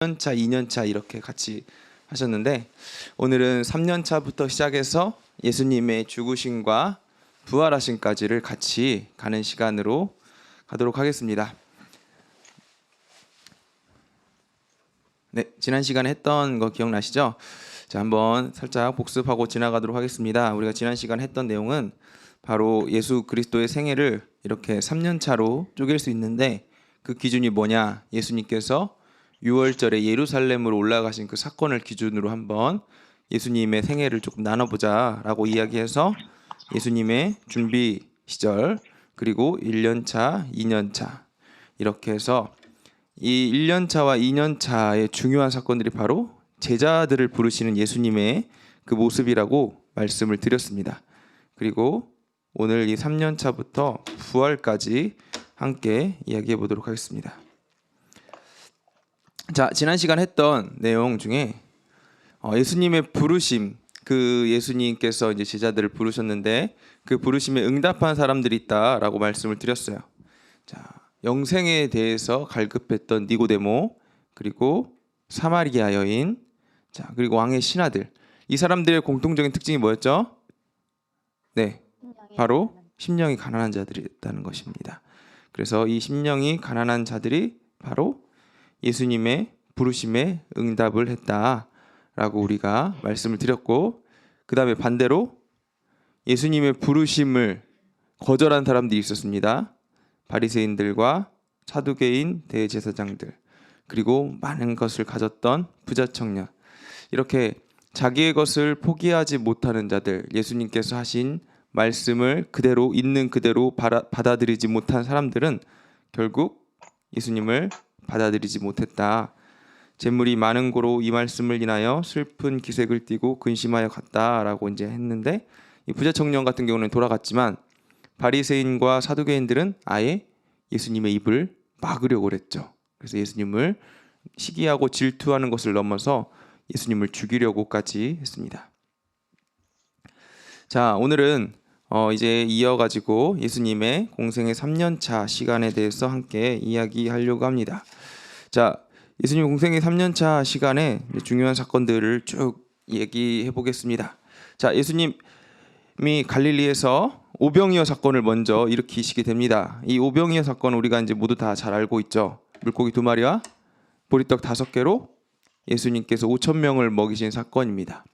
1년차, 2년차 이렇게 같이 하셨는데 오늘은 3년차부터 시작해서 예수님의 죽으심과 부활하심까지를 같이 가는 시간으로 가도록 하겠습니다. 네, 지난 시간에 했던 거 기억나시죠? 자, 한번 살짝 복습하고 지나가도록 하겠습니다. 우리가 지난 시간에 했던 내용은 바로 예수 그리스도의 생애를 이렇게 3년차로 쪼갤 수 있는데 그 기준이 뭐냐? 예수님께서 6월절에 예루살렘으로 올라가신 그 사건을 기준으로 한번 예수님의 생애를 조금 나눠보자라고 이야기해서 예수님의 준비 시절 그리고 1년차, 2년차 이렇게 해서 이 1년차와 2년차의 중요한 사건들이 바로 제자들을 부르시는 예수님의 그 모습이라고 말씀을 드렸습니다. 그리고 오늘 이 3년차부터 부활까지 함께 이야기해 보도록 하겠습니다. 자, 지난 시간 했던 내용 중에 예수님의 부르심, 그 예수님께서 이제 제자들을 부르셨는데 그 부르심에 응답한 사람들이 있다라고 말씀을 드렸어요. 자, 영생에 대해서 갈급했던 니고데모, 그리고 사마리아 여인, 자, 그리고 왕의 신하들. 이 사람들의 공통적인 특징이 뭐였죠? 네, 바로 심령이 가난한 자들이었다는 것입니다. 그래서 이 심령이 가난한 자들이 바로 예수님의 부르심에 응답을 했다라고 우리가 말씀을 드렸고, 그 다음에 반대로 예수님의 부르심을 거절한 사람들이 있었습니다. 바리새인들과 사두개인 대제사장들, 그리고 많은 것을 가졌던 부자 청년, 이렇게 자기의 것을 포기하지 못하는 자들, 예수님께서 하신 말씀을 그대로 있는 그대로 받아들이지 못한 사람들은 결국 예수님을 받아들이지 못했다. 재물이 많은 고로 이 말씀을 인하여 슬픈 기색을 띠고 근심하여 갔다라고 이제 했는데, 이 부자 청년 같은 경우는 돌아갔지만 바리새인과 사두개인들은 아예 예수님의 입을 막으려고 했죠. 그래서 예수님을 시기하고 질투하는 것을 넘어서 예수님을 죽이려고까지 했습니다. 자, 오늘은 이제 이어가지고 예수님의 공생의 3년차 시간에 대해서 함께 이야기하려고 합니다. 자, 예수님 공생의 3년차 시간에 중요한 사건들을 쭉 얘기해 보겠습니다. 자, 예수님이 갈릴리에서 오병이어 사건을 먼저 일으키시게 됩니다. 이 오병이어 사건 우리가 이제 모두 다 잘 알고 있죠. 물고기 2마리와 보리떡 5개로 예수님께서 5,000명을 먹이신 사건입니다.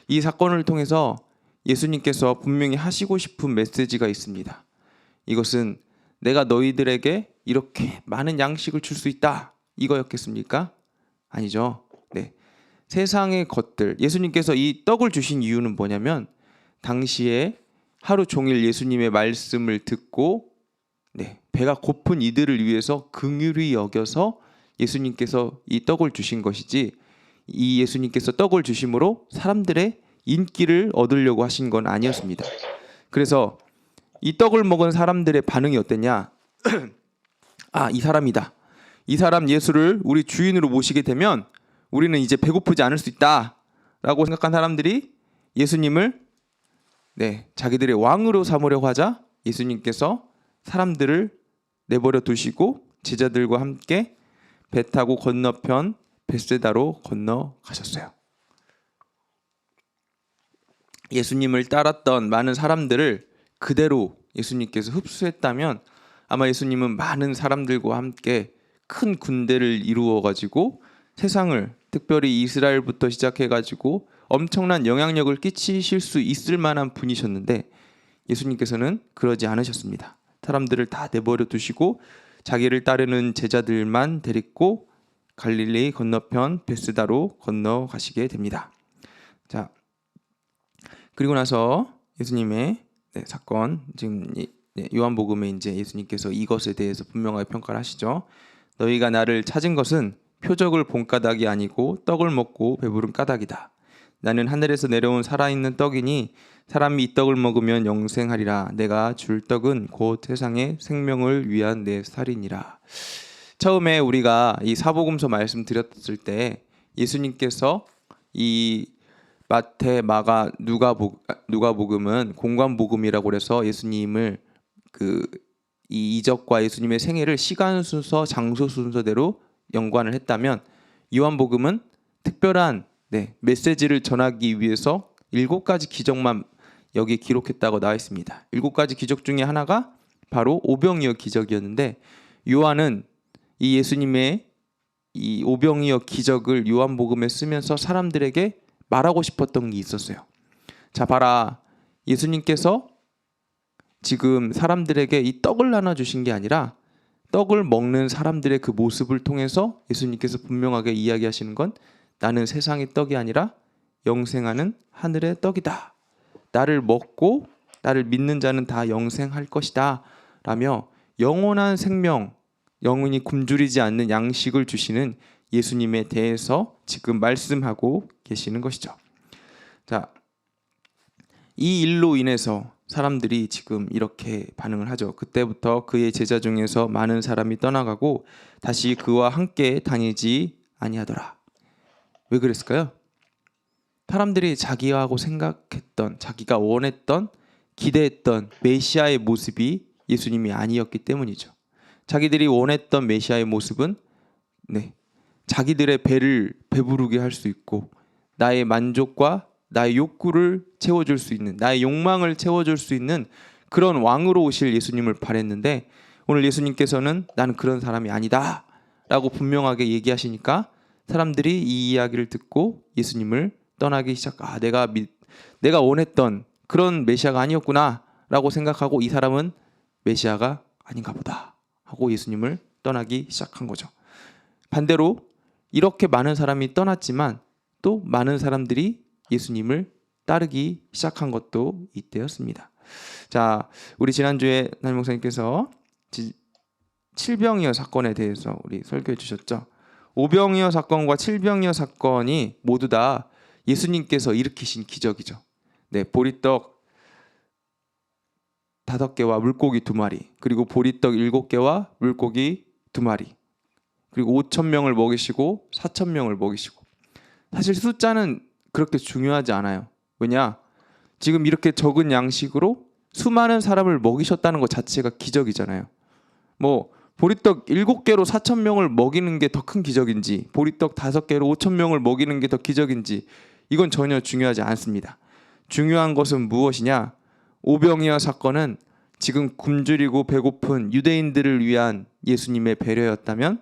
이 사건을 통해서 예수님께서 분명히 하시고 싶은 메시지가 있습니다. 이것은 내가 너희들에게 이렇게 많은 양식을 줄 수 있다, 이거였겠습니까? 아니죠. 네, 세상의 것들, 예수님께서 이 떡을 주신 이유는 뭐냐면 당시에 하루 종일 예수님의 말씀을 듣고 배가 고픈 이들을 위해서 긍휼히 여겨서 예수님께서 이 떡을 주신 것이지, 이 예수님께서 떡을 주심으로 사람들의 인기를 얻으려고 하신 건 아니었습니다. 그래서 이 떡을 먹은 사람들의 반응이 어땠냐? 아, 이 사람이다. 이 사람 예수를 우리 주인으로 모시게 되면 우리는 이제 배고프지 않을 수 있다 라고 생각한 사람들이 예수님을 자기들의 왕으로 삼으려고 하자 예수님께서 사람들을 내버려 두시고 제자들과 함께 배 타고 건너편 벳세다로 건너가셨어요. 예수님을 따랐던 많은 사람들을 그대로 예수님께서 흡수했다면 아마 예수님은 많은 사람들과 함께 큰 군대를 이루어 가지고 세상을, 특별히 이스라엘부터 시작해 가지고 엄청난 영향력을 끼치실 수 있을 만한 분이셨는데 예수님께서는 그러지 않으셨습니다. 사람들을 다 내버려 두시고 자기를 따르는 제자들만 데리고 갈릴리 건너편 벳세다로 건너가시게 됩니다. 자, 그리고 나서 예수님의 사건, 지금 요한복음에 이제 예수님께서 이것에 대해서 분명하게 평가를 하시죠. 너희가 나를 찾은 것은 표적을 본 까닭이 아니고 떡을 먹고 배부른 까닭이다. 나는 하늘에서 내려온 살아있는 떡이니 사람이 이 떡을 먹으면 영생하리라. 내가 줄 떡은 곧 세상의 생명을 위한 내 살이니라. 처음에 우리가 이 사복음서 말씀드렸을 때 예수님께서 이 마태, 마가, 누가복음은 공관복음이라고 해서 예수님을 이 이적과 예수님의 생애를 시간 순서, 장소 순서대로 연관을 했다면 요한복음은 특별한 메시지를 전하기 위해서 7가지 기적만 여기 기록했다고 나와 있습니다. 7가지 기적 중에 하나가 바로 오병이어 기적이었는데, 요한은 이 예수님의 이 오병이어 기적을 요한복음에 쓰면서 사람들에게 말하고 싶었던 게 있었어요. 자, 봐라. 예수님께서 지금 사람들에게 이 떡을 나눠주신 게 아니라 떡을 먹는 사람들의 그 모습을 통해서 예수님께서 분명하게 이야기하시는 건, 나는 세상의 떡이 아니라 영생하는 하늘의 떡이다. 나를 먹고 나를 믿는 자는 다 영생할 것이다 라며 영원한 생명, 영원히 굶주리지 않는 양식을 주시는 예수님에 대해서 지금 말씀하고 계시는 것이죠. 자, 이 일로 인해서 사람들이 지금 이렇게 반응을 하죠. 그때부터 그의 제자 중에서 많은 사람이 떠나가고 다시 그와 함께 다니지 아니하더라. 왜 그랬을까요? 사람들이 자기하고 생각했던, 자기가 원했던, 기대했던 메시아의 모습이 예수님이 아니었기 때문이죠. 자기들이 원했던 메시아의 모습은 자기들의 배를 배부르게 할 수 있고 나의 만족과 나의 욕구를 채워줄 수 있는, 나의 욕망을 채워줄 수 있는 그런 왕으로 오실 예수님을 바랬는데, 오늘 예수님께서는 나는 그런 사람이 아니다 라고 분명하게 얘기하시니까 사람들이 이 이야기를 듣고 예수님을 떠나기 내가 원했던 그런 메시아가 아니었구나 라고 생각하고, 이 사람은 메시아가 아닌가 보다 하고 예수님을 떠나기 시작한 거죠. 반대로 이렇게 많은 사람이 떠났지만 또 많은 사람들이 예수님을 따르기 시작한 것도 이때였습니다. 자, 우리 지난주에 담임 목사님께서 칠병이어 사건에 대해서 우리 설교해 주셨죠. 오병이어 사건과 칠병이어 사건이 모두 다 예수님께서 일으키신 기적이죠. 보리떡 5개와 물고기 2마리, 그리고 보리떡 7개와 물고기 2마리, 그리고 5,000명을 먹이시고 4,000명을 먹이시고. 사실 숫자는 그렇게 중요하지 않아요. 왜냐? 지금 이렇게 적은 양식으로 수많은 사람을 먹이셨다는 것 자체가 기적이잖아요. 보리떡 7개로 4,000명을 먹이는 게 더 큰 기적인지, 보리떡 5개로 5,000명을 먹이는 게 더 기적인지, 이건 전혀 중요하지 않습니다. 중요한 것은 무엇이냐? 오병이어 사건은 지금 굶주리고 배고픈 유대인들을 위한 예수님의 배려였다면,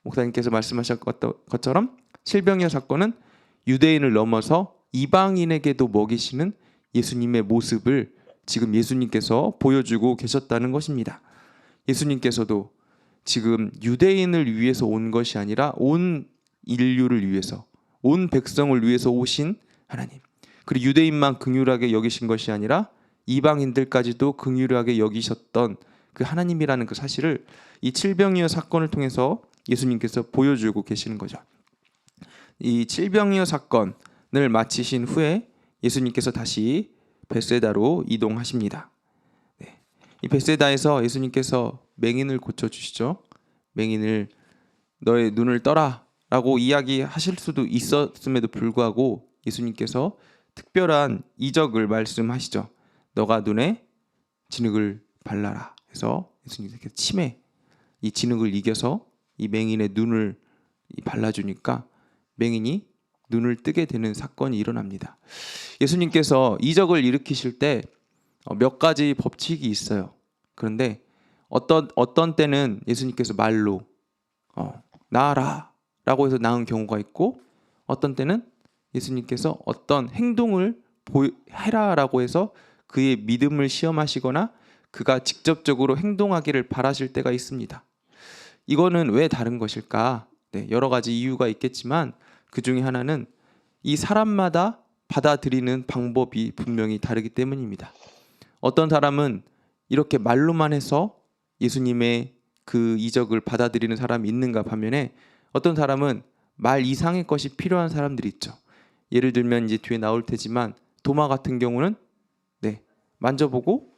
목사님께서 말씀하셨던 것처럼 칠병이어 사건은 유대인을 넘어서 이방인에게도 먹이시는 예수님의 모습을 지금 예수님께서 보여주고 계셨다는 것입니다. 예수님께서도 지금 유대인을 위해서 온 것이 아니라 온 인류를 위해서, 온 백성을 위해서 오신 하나님, 그리고 유대인만 긍휼하게 여기신 것이 아니라 이방인들까지도 긍휼하게 여기셨던 그 하나님이라는 그 사실을 이 칠병이어 사건을 통해서 예수님께서 보여주고 계시는 거죠. 이 칠병이어 사건을 마치신 후에 예수님께서 다시 벳세다로 이동하십니다. 이 벳세다에서 예수님께서 맹인을 고쳐주시죠. 맹인을 너의 눈을 떠라 라고 이야기하실 수도 있었음에도 불구하고 예수님께서 특별한 이적을 말씀하시죠. 너가 눈에 진흙을 발라라 해서 예수님께서 이 진흙을 이겨서 이 맹인의 눈을 발라주니까 맹인이 눈을 뜨게 되는 사건이 일어납니다. 예수님께서 이적을 일으키실 때 몇 가지 법칙이 있어요. 그런데 어떤 때는 예수님께서 말로 나아라 라고 해서 나은 경우가 있고, 어떤 때는 예수님께서 어떤 행동을 해라 라고 해서 그의 믿음을 시험하시거나 그가 직접적으로 행동하기를 바라실 때가 있습니다. 이거는 왜 다른 것일까? 여러 가지 이유가 있겠지만 그 중에 하나는 이 사람마다 받아들이는 방법이 분명히 다르기 때문입니다. 어떤 사람은 이렇게 말로만 해서 예수님의 그 이적을 받아들이는 사람이 있는가 반면에, 어떤 사람은 말 이상의 것이 필요한 사람들이 있죠. 예를 들면 이제 뒤에 나올 테지만 도마 같은 경우는 만져보고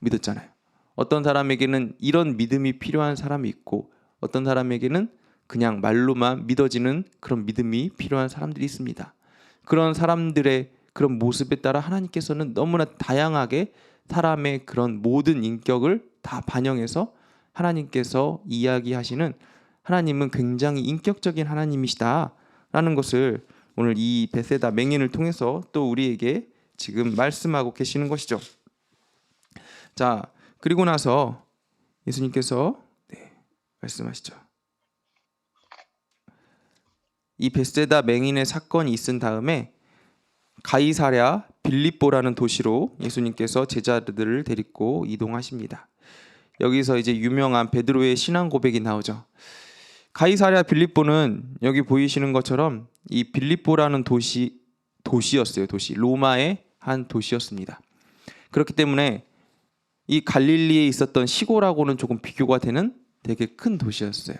믿었잖아요. 어떤 사람에게는 이런 믿음이 필요한 사람이 있고, 어떤 사람에게는 그냥 말로만 믿어지는 그런 믿음이 필요한 사람들이 있습니다. 그런 사람들의 그런 모습에 따라 하나님께서는 너무나 다양하게 사람의 그런 모든 인격을 다 반영해서 하나님께서 이야기하시는, 하나님은 굉장히 인격적인 하나님이시다 있다라는 것을 오늘 이 베세다 맹인을 통해서 또 우리에게 지금 말씀하고 계시는 것이죠. 자, 그리고 나서 예수님께서 말씀하시죠. 이 베세다 맹인의 사건이 있은 다음에 가이사랴 빌립보라는 도시로 예수님께서 제자들을 데리고 이동하십니다. 여기서 이제 유명한 베드로의 신앙 고백이 나오죠. 가이사랴 빌립보는 여기 보이시는 것처럼 이 빌립보라는 도시였어요. 로마의 한 도시였습니다. 그렇기 때문에 이 갈릴리에 있었던 시골하고는 조금 비교가 되는 되게 큰 도시였어요.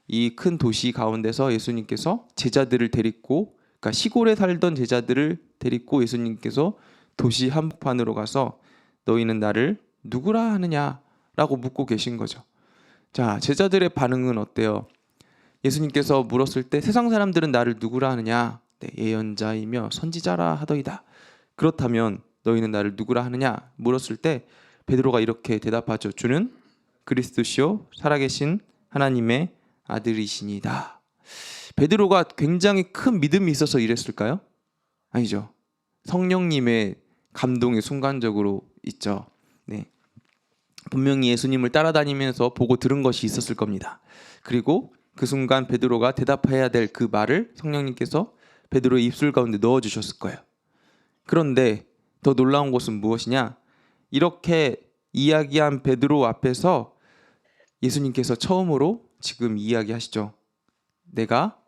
이 큰 도시 가운데서 예수님께서 제자들을 데리고, 그러니까 시골에 살던 제자들을 데리고 예수님께서 도시 한복판으로 가서 너희는 나를 누구라 하느냐라고 묻고 계신 거죠. 자, 제자들의 반응은 어때요? 예수님께서 물었을 때 세상 사람들은 나를 누구라 하느냐? 예언자이며 선지자라 하더이다. 그렇다면 너희는 나를 누구라 하느냐? 물었을 때 베드로가 이렇게 대답하죠. 주는 그리스도시요 살아계신 하나님의 아들이시니다. 베드로가 굉장히 큰 믿음이 있어서 이랬을까요? 아니죠. 성령님의 감동이 순간적으로 있죠. 네. 분명히 예수님을 따라다니면서 보고 들은 것이 있었을 겁니다. 그리고 그 순간 베드로가 대답해야 될 그 말을 성령님께서 베드로의 입술 가운데 넣어주셨을 거예요. 그런데 더 놀라운 것은 무엇이냐? 이렇게 이야기한 베드로 앞에서 예수님께서 처음으로 지금 이야기하시죠. 내가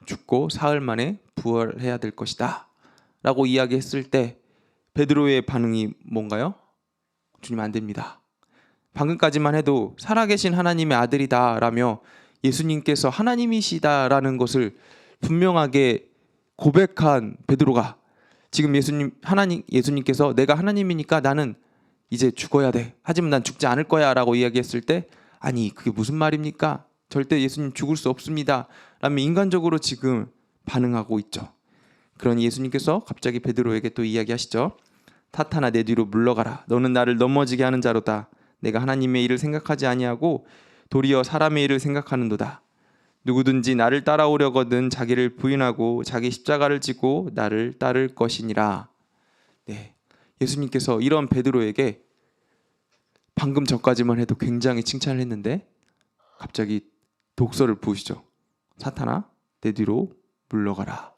죽고 사흘 만에 부활해야 될 것이다 라고 이야기했을 때 베드로의 반응이 뭔가요? 주님 안 됩니다. 방금까지만 해도 살아계신 하나님의 아들이다 라며 예수님께서 하나님이시다라는 것을 분명하게 고백한 베드로가 지금 예수님께서 내가 하나님이니까 나는 이제 죽어야 돼. 하지만 난 죽지 않을 거야 라고 이야기했을 때 아니 그게 무슨 말입니까? 절대 예수님 죽을 수 없습니다. 라며 인간적으로 지금 반응하고 있죠. 그러니 예수님께서 갑자기 베드로에게 또 이야기하시죠. 타타나 내 뒤로 물러가라. 너는 나를 넘어지게 하는 자로다. 내가 하나님의 일을 생각하지 아니하고 도리어 사람의 일을 생각하는도다. 누구든지 나를 따라오려거든 자기를 부인하고 자기 십자가를 지고 나를 따를 것이니라. 네, 예수님께서 이런 베드로에게 방금 전까지만 해도 굉장히 칭찬을 했는데 갑자기 독서를 부으시죠. 사탄아 내 뒤로 물러가라.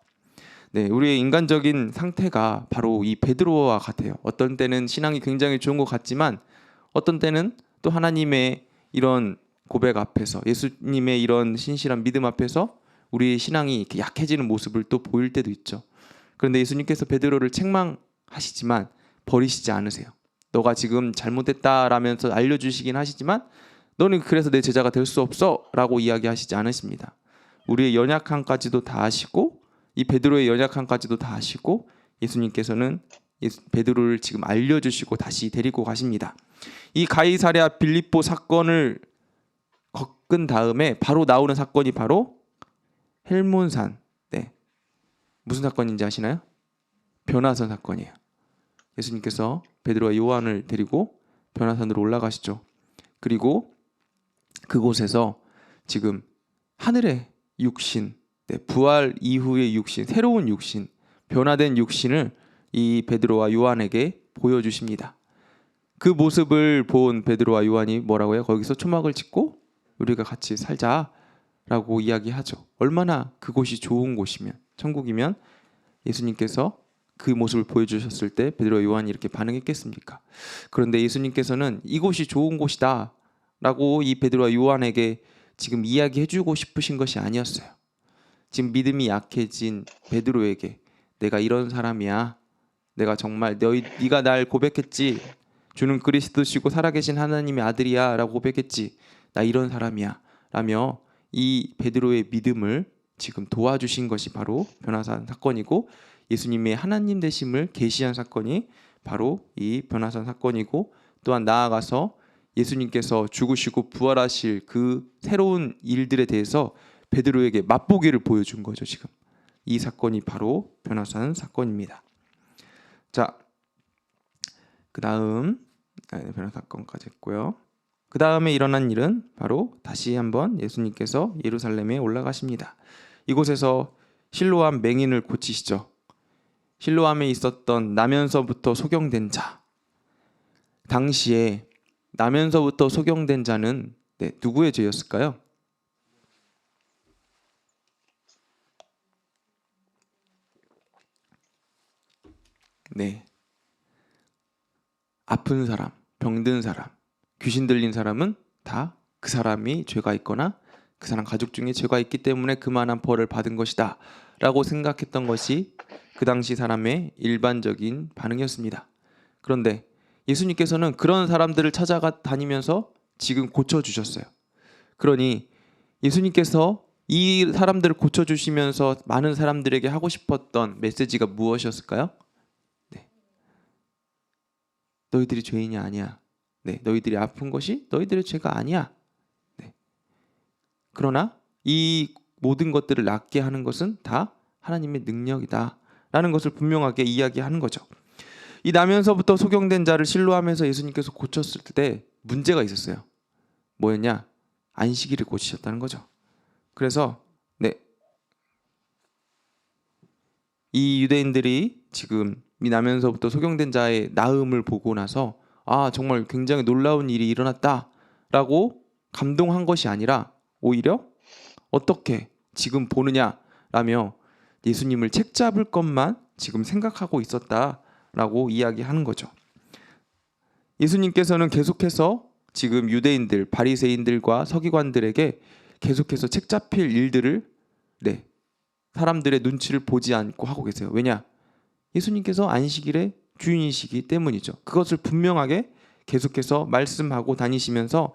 네, 우리의 인간적인 상태가 바로 이 베드로와 같아요. 어떤 때는 신앙이 굉장히 좋은 것 같지만 어떤 때는 또 하나님의 이런 고백 앞에서 예수님의 이런 신실한 믿음 앞에서 우리의 신앙이 이렇게 약해지는 모습을 또 보일 때도 있죠. 그런데 예수님께서 베드로를 책망하시지만 버리시지 않으세요. 너가 지금 잘못했다라면서 알려주시긴 하시지만 너는 그래서 내 제자가 될 수 없어 라고 이야기하시지 않으십니다. 우리의 연약함까지도 다 아시고 이 베드로의 연약함까지도 다 아시고 예수님께서는 베드로를 지금 알려주시고 다시 데리고 가십니다. 이 가이사랴 빌립보 사건을 겪은 다음에 바로 나오는 사건이 바로 헬몬산. 네. 무슨 사건인지 아시나요? 변화산 사건이에요. 예수님께서 베드로와 요한을 데리고 변화산으로 올라가시죠. 그리고 그곳에서 지금 하늘의 육신, 부활 이후의 육신, 새로운 육신, 변화된 육신을 이 베드로와 요한에게 보여주십니다. 그 모습을 본 베드로와 요한이 뭐라고요? 거기서 초막을 짓고 우리가 같이 살자라고 이야기하죠. 얼마나 그곳이 좋은 곳이면, 천국이면 예수님께서 그 모습을 보여주셨을 때 베드로와 요한이 이렇게 반응했겠습니까? 그런데 예수님께서는 이곳이 좋은 곳이다 라고 이 베드로와 요한에게 지금 이야기해주고 싶으신 것이 아니었어요. 지금 믿음이 약해진 베드로에게 내가 이런 사람이야. 내가 정말 네가 날 고백했지. 주는 그리스도시고 살아계신 하나님의 아들이야 라고 고백했지. 나 이런 사람이야 라며 이 베드로의 믿음을 지금 도와주신 것이 바로 변화산 사건이고 예수님의 하나님 되심을 계시한 사건이 바로 이 변화산 사건이고 또한 나아가서 예수님께서 죽으시고 부활하실 그 새로운 일들에 대해서 베드로에게 맛보기를 보여준 거죠. 지금 이 사건이 바로 변화산 사건입니다. 자, 그 다음 변화 사건까지 했고요. 그 다음에 일어난 일은 바로 다시 한번 예수님께서 예루살렘에 올라가십니다. 이곳에서 실로암 맹인을 고치시죠. 실로암에 있었던 나면서부터 소경된 자. 당시에 나면서부터 소경된 자는 누구의 죄였을까요? 네. 아픈 사람, 병든 사람, 귀신 들린 사람은 다 그 사람이 죄가 있거나 그 사람 가족 중에 죄가 있기 때문에 그만한 벌을 받은 것이다 라고 생각했던 것이 그 당시 사람의 일반적인 반응이었습니다. 그런데 예수님께서는 그런 사람들을 찾아가 다니면서 지금 고쳐주셨어요. 그러니 예수님께서 이 사람들을 고쳐주시면서 많은 사람들에게 하고 싶었던 메시지가 무엇이었을까요? 네. 너희들이 죄인이 아니야. 네. 너희들이 아픈 것이 너희들의 죄가 아니야. 네. 그러나 이 모든 것들을 낫게 하는 것은 다 하나님의 능력이다 라는 것을 분명하게 이야기하는 거죠. 이 나면서부터 소경된 자를 실로암에서 예수님께서 고쳤을 때 문제가 있었어요. 뭐였냐? 안식일을 고치셨다는 거죠. 그래서 이 유대인들이 지금 이 나면서부터 소경된 자의 나음을 보고 나서 정말 굉장히 놀라운 일이 일어났다라고 감동한 것이 아니라 오히려 어떻게 지금 보느냐라며 예수님을 책잡을 것만 지금 생각하고 있었다라고 이야기하는 거죠. 예수님께서는 계속해서 지금 유대인들, 바리새인들과 서기관들에게 계속해서 책잡힐 일들을 사람들의 눈치를 보지 않고 하고 계세요. 왜냐? 예수님께서 안식일의 주인이시기 때문이죠. 그것을 분명하게 계속해서 말씀하고 다니시면서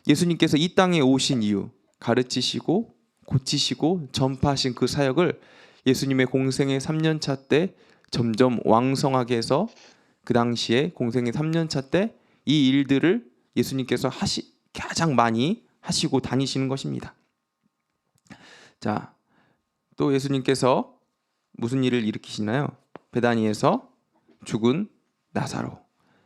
예수님께서 이 땅에 오신 이유, 가르치시고 고치시고 전파하신 그 사역을 예수님의 공생의 3년차 때 점점 왕성하게 해서 그 당시에 공생의 3년차 때 이 일들을 예수님께서 가장 많이 하시고 다니시는 것입니다. 자, 또 예수님께서 무슨 일을 일으키시나요? 베다니에서 죽은 나사로,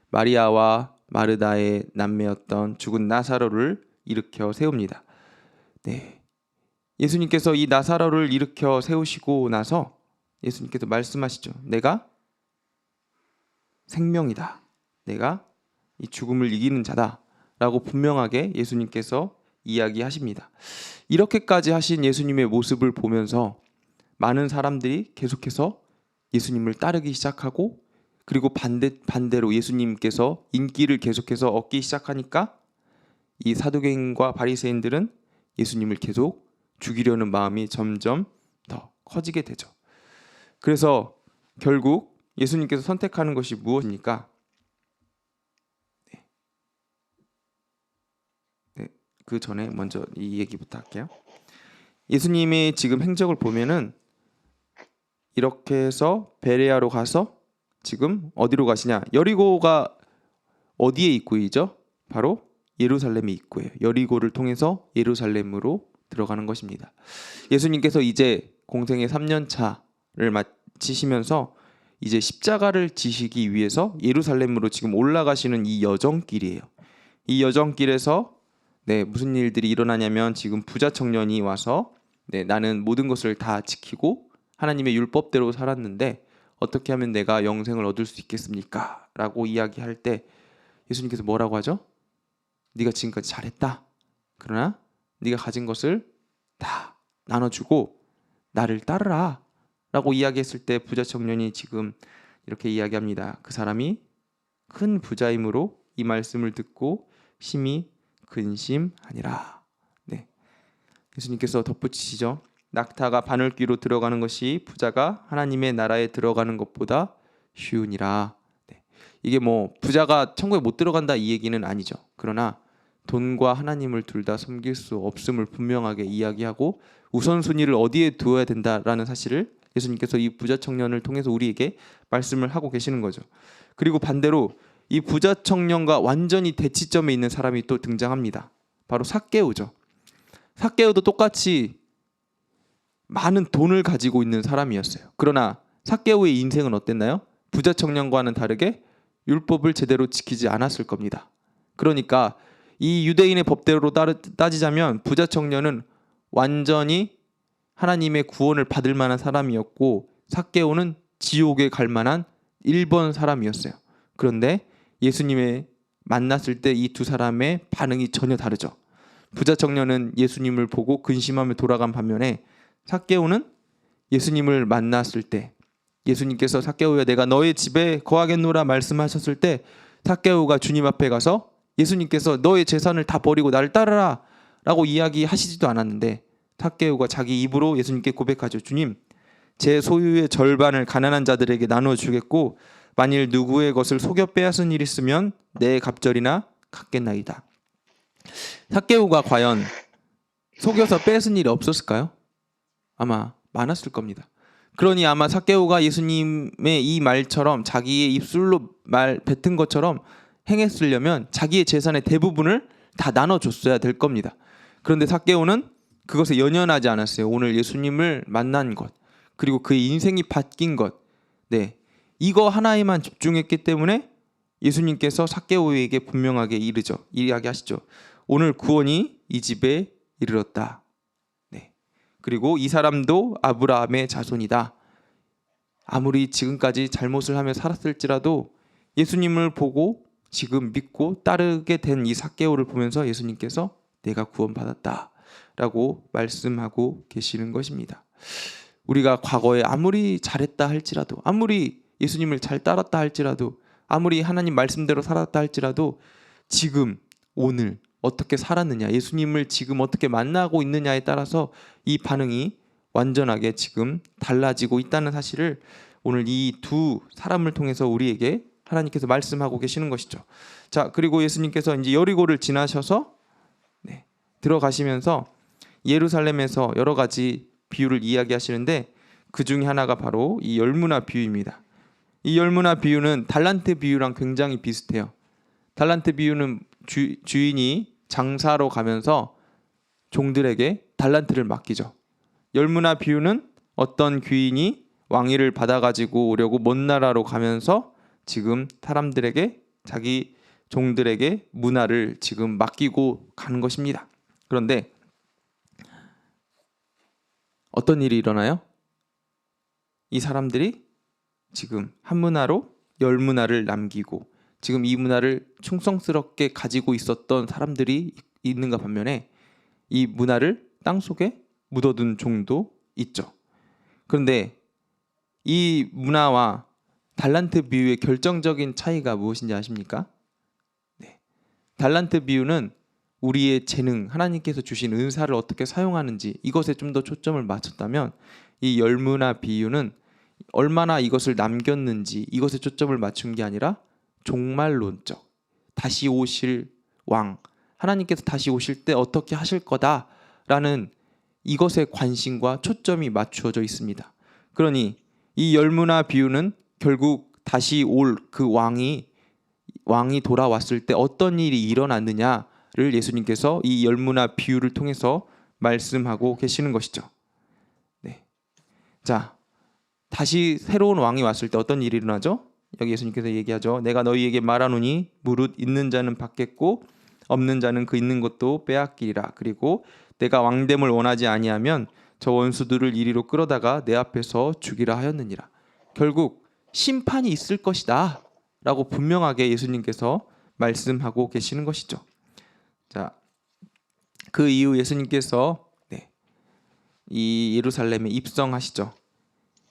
마리아와 마르다의 남매였던 죽은 나사로를 일으켜 세웁니다. 네, 예수님께서 이 나사로를 일으켜 세우시고 나서 예수님께서 말씀하시죠. 내가 생명이다. 내가 이 죽음을 이기는 자다 라고 분명하게 예수님께서 이야기하십니다. 이렇게까지 하신 예수님의 모습을 보면서 많은 사람들이 계속해서 예수님을 따르기 시작하고, 그리고 반대로 예수님께서 인기를 계속해서 얻기 시작하니까 이 사두개인과 바리새인들은 예수님을 계속 죽이려는 마음이 점점 더 커지게 되죠. 그래서 결국 예수님께서 선택하는 것이 무엇입니까? 그 전에 먼저 이 얘기부터 할게요. 예수님의 지금 행적을 보면은 이렇게 해서 베레아로 가서 지금 어디로 가시냐? 여리고가 어디의 입구이죠? 바로 예루살렘의 입구예요. 여리고를 통해서 예루살렘으로 들어가는 것입니다. 예수님께서 이제 공생의 3년차를 마치시면서 이제 십자가를 지시기 위해서 예루살렘으로 지금 올라가시는 이 여정길이에요. 이 여정길에서 무슨 일들이 일어나냐면 지금 부자 청년이 와서 나는 모든 것을 다 지키고 하나님의 율법대로 살았는데 어떻게 하면 내가 영생을 얻을 수 있겠습니까? 라고 이야기할 때 예수님께서 뭐라고 하죠? 네가 지금까지 잘했다. 그러나 네가 가진 것을 다 나눠주고 나를 따르라 라고 이야기했을 때 부자 청년이 지금 이렇게 이야기합니다. 그 사람이 큰 부자이므로 이 말씀을 듣고 심히 근심하니라. 예수님께서 덧붙이시죠. 낙타가 바늘귀로 들어가는 것이 부자가 하나님의 나라에 들어가는 것보다 쉬우니라. 이게 뭐 부자가 천국에 못 들어간다 이 얘기는 아니죠. 그러나 돈과 하나님을 둘 다 섬길 수 없음을 분명하게 이야기하고 우선순위를 어디에 두어야 된다라는 사실을 예수님께서 이 부자 청년을 통해서 우리에게 말씀을 하고 계시는 거죠. 그리고 반대로 이 부자 청년과 완전히 대치점에 있는 사람이 또 등장합니다. 바로 삭개오죠. 삭개오도 똑같이 많은 돈을 가지고 있는 사람이었어요. 그러나 삭개오의 인생은 어땠나요? 부자 청년과는 다르게 율법을 제대로 지키지 않았을 겁니다. 그러니까 이 유대인의 법대로 따지자면 부자 청년은 완전히 하나님의 구원을 받을 만한 사람이었고 삭개오는 지옥에 갈 만한 1번 사람이었어요. 그런데 예수님의 만났을 때 이 두 사람의 반응이 전혀 다르죠. 부자 청년은 예수님을 보고 근심하며 돌아간 반면에 삭개오는 예수님을 만났을 때 예수님께서 삭개오야 내가 너의 집에 거하겠노라 말씀하셨을 때 삭개오가 주님 앞에 가서 예수님께서 너의 재산을 다 버리고 나를 따르라 라고 이야기하시지도 않았는데 삭개오가 자기 입으로 예수님께 고백하죠. 주님, 제 소유의 절반을 가난한 자들에게 나누어 주겠고 만일 누구의 것을 속여 빼앗은 일이 있으면 내 갑절이나 갚겠나이다. 삭개오가 과연 속여서 뺏은 일이 없었을까요? 아마 많았을 겁니다. 그러니 아마 삭개오가 예수님의 이 말처럼 자기의 입술로 말 뱉은 것처럼 행했으려면 자기의 재산의 대부분을 다 나눠줬어야 될 겁니다. 그런데 삭개오는 그것에 연연하지 않았어요. 오늘 예수님을 만난 것, 그리고 그의 인생이 바뀐 것, 이거 하나에만 집중했기 때문에 예수님께서 삭개오에게 분명하게 이야기하시죠. 오늘 구원이 이 집에 이르렀다. 그리고 이 사람도 아브라함의 자손이다. 아무리 지금까지 잘못을 하며 살았을지라도 예수님을 보고 지금 믿고 따르게 된 이 삭개오를 보면서 예수님께서 내가 구원받았다 라고 말씀하고 계시는 것입니다. 우리가 과거에 아무리 잘했다 할지라도, 아무리 예수님을 잘 따랐다 할지라도, 아무리 하나님 말씀대로 살았다 할지라도 지금 오늘 어떻게 살았느냐, 예수님을 지금 어떻게 만나고 있느냐에 따라서 이 반응이 완전하게 지금 달라지고 있다는 사실을 오늘 이 두 사람을 통해서 우리에게 하나님께서 말씀하고 계시는 것이죠. 자, 그리고 예수님께서 이제 여리고를 지나셔서 들어가시면서 예루살렘에서 여러 가지 비유를 이야기하시는데 그 중에 하나가 바로 이 열무나 비유입니다. 이 열무나 비유는 달란트 비유랑 굉장히 비슷해요. 달란트 비유는 주인이 장사로 가면서 종들에게 달란트를 맡기죠. 열무나 비유는 어떤 귀인이 왕위를 받아가지고 오려고 먼 나라로 가면서 지금 사람들에게, 자기 종들에게 문화를 지금 맡기고 가는 것입니다. 그런데 어떤 일이 일어나요? 이 사람들이 지금 한 문화로 열 문화를 남기고 지금 이 문화를 충성스럽게 가지고 있었던 사람들이 있는가 반면에 이 문화를 땅속에 묻어둔 종도 있죠. 그런데 이 문화와 달란트 비유의 결정적인 차이가 무엇인지 아십니까? 달란트 비유는 우리의 재능, 하나님께서 주신 은사를 어떻게 사용하는지 이것에 좀 더 초점을 맞췄다면 이 열무나 비유는 얼마나 이것을 남겼는지 이것에 초점을 맞춘 게 아니라 종말론적, 다시 오실 왕, 하나님께서 다시 오실 때 어떻게 하실 거다라는 이것에 관심과 초점이 맞추어져 있습니다. 그러니 이 열무나 비유는 결국 다시 올 그 왕이 돌아왔을 때 어떤 일이 일어났느냐를 예수님께서 이 열무나 비유를 통해서 말씀하고 계시는 것이죠. 자, 다시 새로운 왕이 왔을 때 어떤 일이 일어나죠? 여기 예수님께서 얘기하죠. 내가 너희에게 말하노니 무릇 있는 자는 받겠고 없는 자는 그 있는 것도 빼앗기리라. 그리고 내가 왕됨을 원하지 아니하면 저 원수들을 이리로 끌어다가 내 앞에서 죽이라 하였느니라. 결국 심판이 있을 것이다 라고 분명하게 예수님께서 말씀하고 계시는 것이죠. 자, 그 이후 예수님께서 이 예루살렘에 입성하시죠.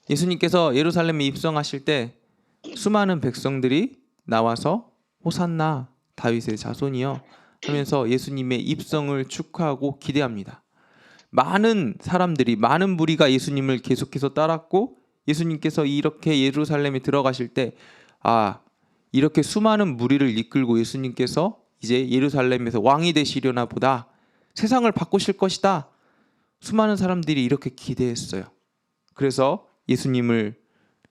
예수님께서 예루살렘에 입성하실 때 수많은 백성들이 나와서 호산나 다윗의 자손이여 하면서 예수님의 입성을 축하하고 기대합니다. 많은 사람들이, 많은 무리가 예수님을 계속해서 따랐고 예수님께서 이렇게 예루살렘에 들어가실 때 이렇게 수많은 무리를 이끌고 예수님께서 이제 예루살렘에서 왕이 되시려나 보다, 세상을 바꾸실 것이다, 수많은 사람들이 이렇게 기대했어요. 그래서 예수님이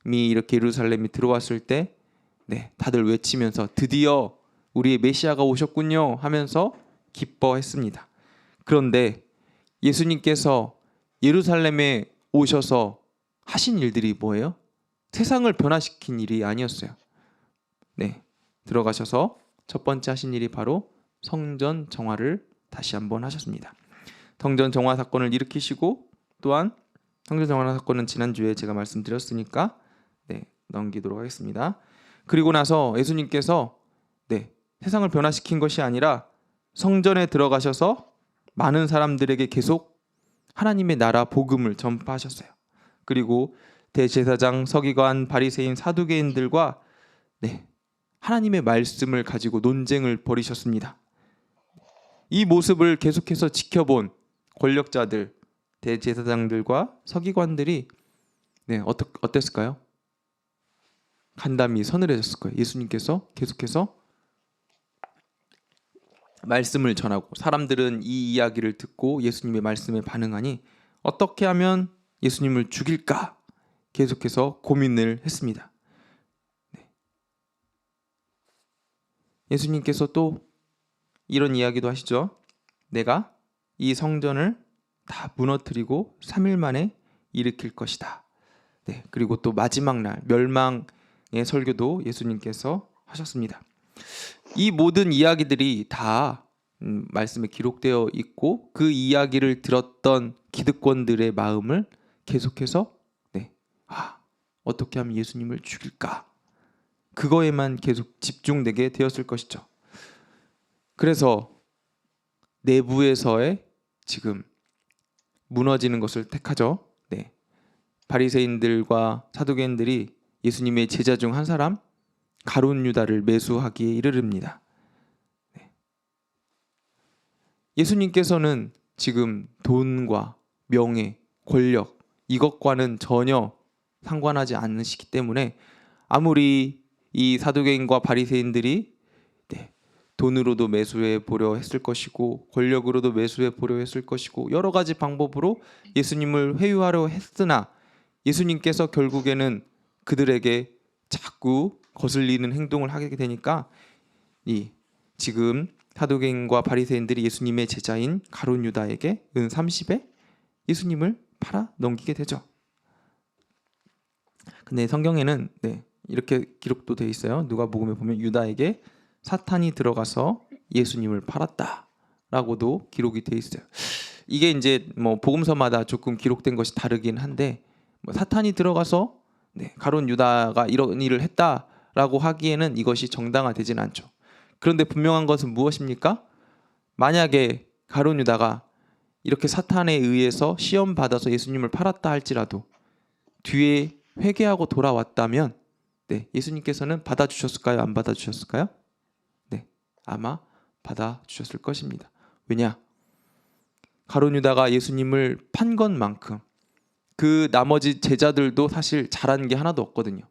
이렇게 예루살렘에 들어왔을 때 다들 외치면서 드디어 우리의 메시아가 오셨군요 하면서 기뻐했습니다. 그런데 예수님께서 예루살렘에 오셔서 하신 일들이 뭐예요? 세상을 변화시킨 일이 아니었어요. 들어가셔서 첫 번째 하신 일이 바로 성전 정화를 다시 한번 하셨습니다. 성전 정화 사건을 일으키시고 또한 성전 정화 사건은 지난주에 제가 말씀드렸으니까 넘기도록 하겠습니다. 그리고 나서 예수님께서 세상을 변화시킨 것이 아니라 성전에 들어가셔서 많은 사람들에게 계속 하나님의 나라 복음을 전파하셨어요. 그리고 대제사장, 서기관, 바리새인, 사두개인들과 하나님의 말씀을 가지고 논쟁을 벌이셨습니다. 이 모습을 계속해서 지켜본 권력자들, 대제사장들과 서기관들이 어땠을까요? 간담이 서늘해졌을 거예요. 예수님께서 계속해서 말씀을 전하고 사람들은 이 이야기를 듣고 예수님의 말씀에 반응하니 어떻게 하면 예수님을 죽일까 계속해서 고민을 했습니다. 예수님께서 또 이런 이야기도 하시죠. 내가 이 성전을 다 무너뜨리고 3일 만에 일으킬 것이다. 그리고 또 마지막 날 멸망의 설교도 예수님께서 하셨습니다. 이 모든 이야기들이 다 말씀에 기록되어 있고 그 이야기를 들었던 기득권들의 마음을 계속해서 어떻게 하면 예수님을 죽일까? 그거에만 계속 집중되게 되었을 것이죠. 그래서 내부에서의 지금 무너지는 것을 택하죠. 바리새인들과 사두개인들이 예수님의 제자 중 한 사람 가룟 유다를 매수하기에 이르릅니다. 예수님께서는 지금 돈과 명예, 권력 이것과는 전혀 상관하지 않으시기 때문에 아무리 이 사두개인과 바리새인들이 돈으로도 매수해 보려 했을 것이고 권력으로도 매수해 보려 했을 것이고 여러 가지 방법으로 예수님을 회유하려 했으나 예수님께서 결국에는 그들에게 자꾸 거슬리는 행동을 하게 되니까 지금 사두개인과 바리새인들이 예수님의 제자인 가룟 유다에게 은 30에 예수님을 팔아 넘기게 되죠. 근데 성경에는 이렇게 기록도 돼 있어요. 누가복음에 보면 유다에게 사탄이 들어가서 예수님을 팔았다라고도 기록이 돼 있어요. 이게 이제 복음서마다 조금 기록된 것이 다르긴 한데 사탄이 들어가서 가룟 유다가 이런 일을 했다라고 하기에는 이것이 정당화되진 않죠. 그런데 분명한 것은 무엇입니까? 만약에 가룟 유다가 이렇게 사탄에 의해서 시험 받아서 예수님을 팔았다 할지라도 뒤에 회개하고 돌아왔다면 예수님께서는 받아주셨을까요? 안 받아주셨을까요? 아마 받아주셨을 것입니다. 왜냐? 가룟 유다가 예수님을 판 것만큼 그 나머지 제자들도 사실 잘한 게 하나도 없거든요.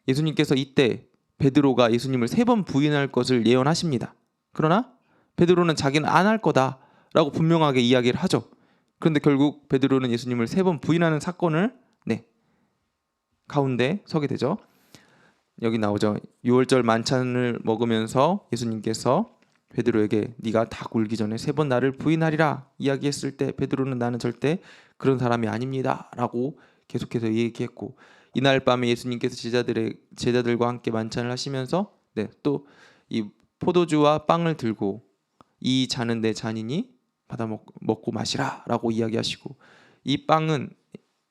예수님께서 이때 베드로가 예수님을 3번 부인할 것을 예언하십니다. 그러나 베드로는 자기는 안 할 거다라고 분명하게 이야기를 하죠. 그런데 결국 베드로는 예수님을 3번 부인하는 사건을 가운데 서게 되죠. 여기 나오죠. 6월절 만찬을 먹으면서 예수님께서 베드로에게 네가 닭 울기 전에 3번 나를 부인하리라 이야기했을 때 베드로는 나는 절대 그런 사람이 아닙니다 라고 계속해서 얘기했고 이날 밤에 예수님께서 제자들과 함께 만찬을 하시면서 또 이 포도주와 빵을 들고 이 잔은 내 잔이니 받아 먹고 마시라 라고 이야기하시고 이 빵은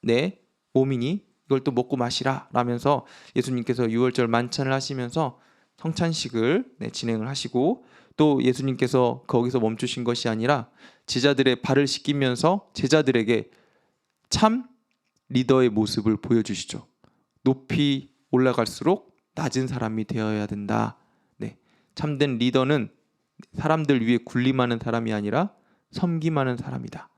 내 몸이니 이걸 또 먹고 마시라 라면서 예수님께서 6월절 만찬을 하시면서 성찬식을 진행을 하시고 또 예수님께서 거기서 멈추신 것이 아니라 제자들의 발을 씻기면서 제자들에게 참 리더의 모습을 보여주시죠. 높이 올라갈수록 낮은 사람이 되어야 된다. 참된 리더는 사람들 위에 군림하는 사람이 아니라 섬김하는 사람이다.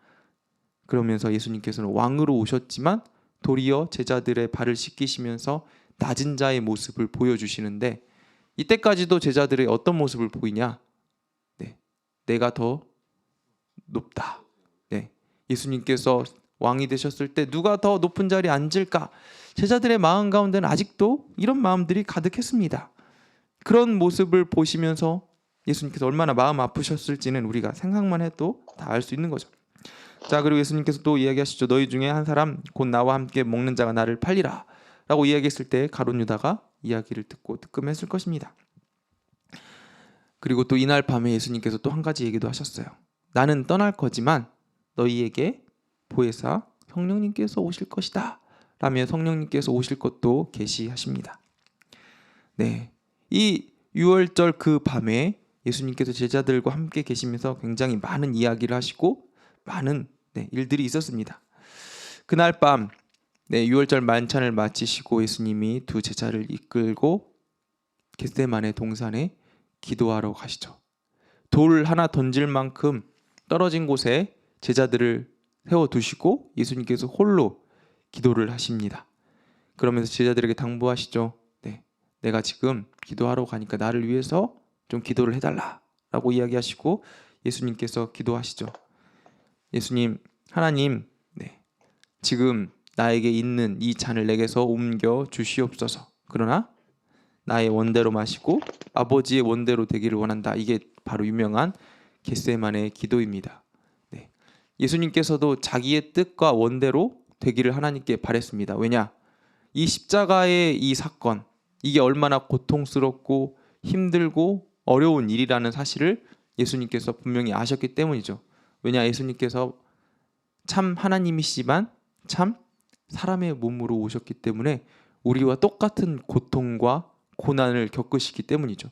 그러면서 예수님께서는 왕으로 오셨지만 도리어 제자들의 발을 씻기시면서 낮은 자의 모습을 보여주시는데 이때까지도 제자들의 어떤 모습을 보이냐? 내가 더 높다. 예수님께서 왕이 되셨을 때 누가 더 높은 자리에 앉을까? 제자들의 마음 가운데는 아직도 이런 마음들이 가득했습니다. 그런 모습을 보시면서 예수님께서 얼마나 마음 아프셨을지는 우리가 생각만 해도 다 알 수 있는 거죠. 자, 그리고 예수님께서 또 이야기하시죠. 너희 중에 한 사람 곧 나와 함께 먹는 자가 나를 팔리라 라고 이야기했을 때 가룟 유다가 이야기를 듣고 뜨끔했을 것입니다. 그리고 또 이날 밤에 예수님께서 또 한 가지 얘기도 하셨어요. 나는 떠날 거지만 너희에게 보혜사 성령님께서 오실 것이다 라며 성령님께서 오실 것도 계시하십니다. 네, 이 유월절 그 밤에 예수님께서 제자들과 함께 계시면서 굉장히 많은 이야기를 하시고 많은 일들이 있었습니다. 그날 밤 유월절 만찬을 마치시고 예수님이 두 제자를 이끌고 겟세마네 동산에 기도하러 가시죠. 돌 하나 던질 만큼 떨어진 곳에 제자들을 세워두시고 예수님께서 홀로 기도를 하십니다. 그러면서 제자들에게 당부하시죠. 내가 지금 기도하러 가니까 나를 위해서 좀 기도를 해달라 라고 이야기하시고 예수님께서 기도하시죠. 예수님, 하나님, 지금 나에게 있는 이 잔을 내게서 옮겨 주시옵소서. 그러나 나의 원대로 마시고 아버지의 원대로 되기를 원한다. 이게 바로 유명한 겟세마네의 기도입니다. 예수님께서도 자기의 뜻과 원대로 되기를 하나님께 바랬습니다. 왜냐? 이 십자가의 이 사건, 이게 얼마나 고통스럽고 힘들고 어려운 일이라는 사실을 예수님께서 분명히 아셨기 때문이죠. 왜냐? 예수님께서 참 하나님이시지만 참 사람의 몸으로 오셨기 때문에 우리와 똑같은 고통과 고난을 겪으시기 때문이죠.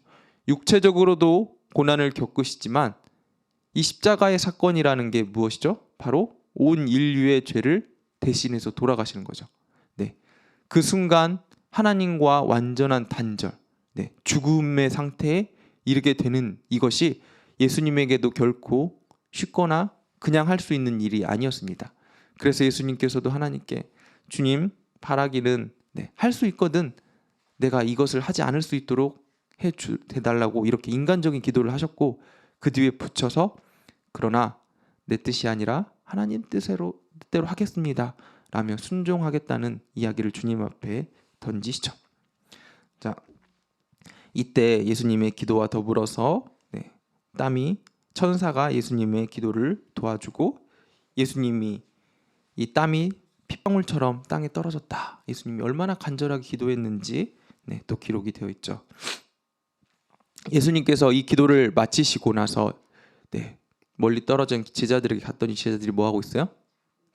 육체적으로도 고난을 겪으시지만 이 십자가의 사건이라는 게 무엇이죠? 바로 온 인류의 죄를 대신해서 돌아가시는 거죠. 그 순간 하나님과 완전한 단절, 죽음의 상태에 이르게 되는 이것이 예수님에게도 결코 쉽거나 그냥 할 수 있는 일이 아니었습니다. 그래서 예수님께서도 하나님께 주님 바라기는 할 수 있거든 내가 이것을 하지 않을 수 있도록 해달라고 이렇게 인간적인 기도를 하셨고 그 뒤에 붙여서 그러나 내 뜻이 아니라 하나님 뜻대로 하겠습니다 라며 순종하겠다는 이야기를 주님 앞에 던지시죠. 자, 이때 예수님의 기도와 더불어서 땀이 천사가 예수님의 기도를 도와주고 예수님이 이 땀이 핏방울처럼 땅에 떨어졌다. 예수님이 얼마나 간절하게 기도했는지 또 기록이 되어 있죠. 예수님께서 이 기도를 마치시고 나서 멀리 떨어진 제자들에게 갔더니 제자들이 뭐 하고 있어요?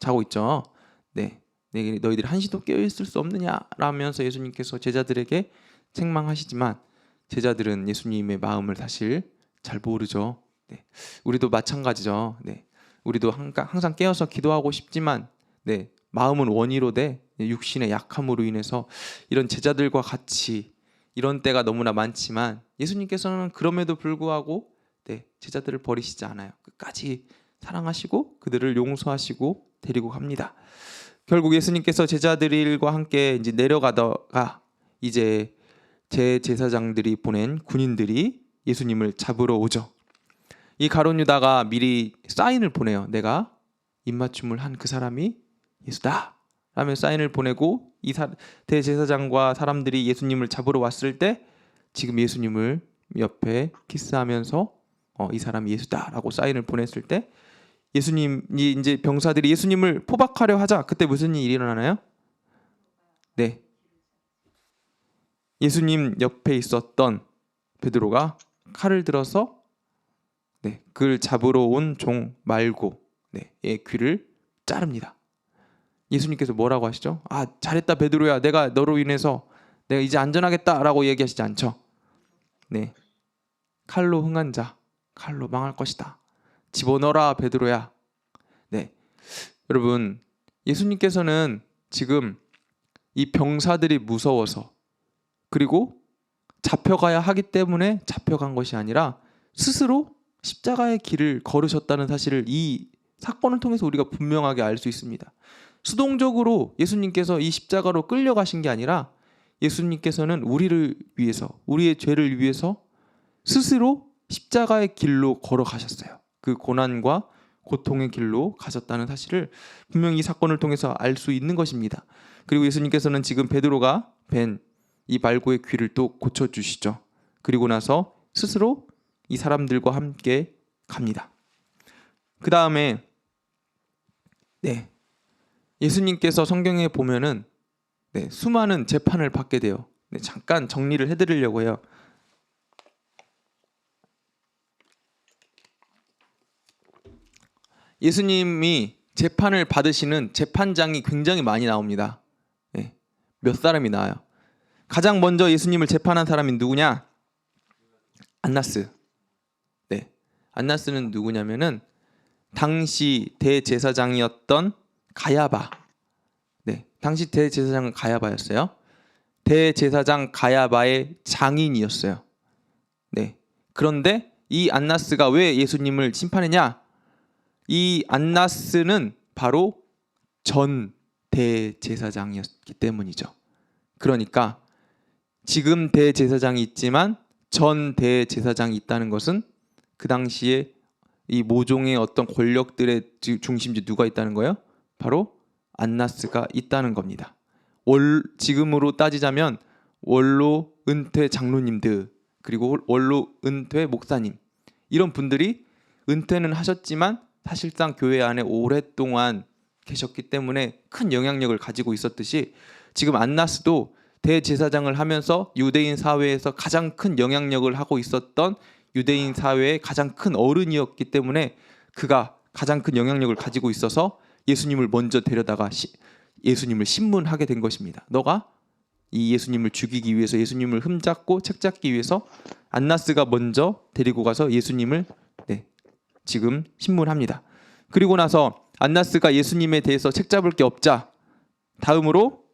자고 있죠. 너희들이 한시도 깨어 있을 수 없느냐 라면서 예수님께서 제자들에게 책망하시지만 제자들은 예수님의 마음을 사실 잘 모르죠. 우리도 마찬가지죠. 우리도 항상 깨어서 기도하고 싶지만 마음은 원이로 돼 육신의 약함으로 인해서 이런 제자들과 같이 이런 때가 너무나 많지만 예수님께서는 그럼에도 불구하고 제자들을 버리시지 않아요. 끝까지 사랑하시고 그들을 용서하시고 데리고 갑니다. 결국 예수님께서 제자들과 함께 이제 내려가다가 이제 제사장들이 보낸 군인들이 예수님을 잡으러 오죠. 이 가룟 유다가 미리 사인을 보내요. 내가 입맞춤을 한 그 사람이 예수다 라며 사인을 보내고 이 대제사장과 사람들이 예수님을 잡으러 왔을 때 지금 예수님을 옆에 키스하면서 이 사람이 예수다 라고 사인을 보냈을 때 예수님이 이제 병사들이 예수님을 포박하려 하자. 그때 무슨 일이 일어나나요? 예수님 옆에 있었던 베드로가 칼을 들어서 그를 잡으러 온 종 말고 의 귀를 자릅니다. 예수님께서 뭐라고 하시죠? 아, 잘했다 베드로야. 내가 너로 인해서 내가 이제 안전하겠다라고 얘기하시지 않죠. 칼로 흥한 자 칼로 망할 것이다. 집어넣어라 베드로야. 여러분 예수님께서는 지금 이 병사들이 무서워서 그리고 잡혀가야 하기 때문에 잡혀간 것이 아니라 스스로 십자가의 길을 걸으셨다는 사실을 이 사건을 통해서 우리가 분명하게 알 수 있습니다. 수동적으로 예수님께서 이 십자가로 끌려가신 게 아니라 예수님께서는 우리를 위해서 우리의 죄를 위해서 스스로 십자가의 길로 걸어가셨어요. 그 고난과 고통의 길로 가셨다는 사실을 분명히 이 사건을 통해서 알 수 있는 것입니다. 그리고 예수님께서는 지금 베드로가 벤 이 말고의 귀를 또 고쳐주시죠. 그리고 나서 스스로 이 사람들과 함께 갑니다. 그 다음에 예수님께서 성경에 보면은 수많은 재판을 받게 돼요. 잠깐 정리를 해드리려고 해요. 예수님이 재판을 받으시는 재판장이 굉장히 많이 나옵니다. 예, 몇 사람이 나와요. 가장 먼저 예수님을 재판한 사람이 누구냐? 안나스. 네, 안나스는 누구냐면은 당시 대제사장이었던 가야바. 네, 당시 대제사장은 가야바였어요. 대제사장 가야바의 장인이었어요. 네, 그런데 이 안나스가 왜 예수님을 심판했냐? 이 안나스는 바로 전 대제사장이었기 때문이죠. 그러니까 지금 대제사장이 있지만 전 대제사장이 있다는 것은 그 당시에 이 모종의 어떤 권력들의 중심지 누가 있다는 거예요? 바로 안나스가 있다는 겁니다. 지금으로 따지자면 원로 은퇴 장로님들, 그리고 원로 은퇴 목사님, 이런 분들이 은퇴는 하셨지만 사실상 교회 안에 오랫동안 계셨기 때문에 큰 영향력을 가지고 있었듯이, 지금 안나스도 대제사장을 하면서 유대인 사회에서 가장 큰 영향력을 하고 있었던 유대인 사회의 가장 큰 어른이었기 때문에 그가 가장 큰 영향력을 가지고 있어서 예수님을 먼저 데려다가 예수님을 신문하게 된 것입니다. 너가 이 예수님을 죽이기 위해서, 예수님을 흠잡고 책잡기 위해서 안나스가 먼저 데리고 가서 예수님을 지금 신문합니다. 그리고 나서 안나스가 예수님에 대해서 책잡을 게 없자 다음으로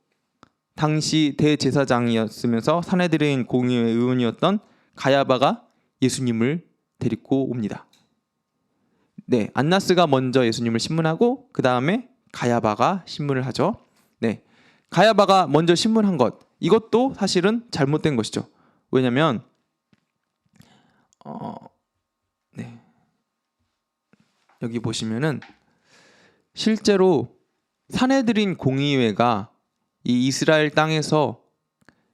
당시 대제사장이었으면서 산헤드린 공의회 의원이었던 가야바가 예수님을 데리고 옵니다. 네, 안나스가 먼저 예수님을 신문하고 그 다음에 가야바가 신문을 하죠. 네, 가야바가 먼저 신문한 것, 이것도 사실은 잘못된 것이죠. 왜냐하면 여기 보시면은 실제로 산헤드린 공의회가 이 이스라엘 땅에서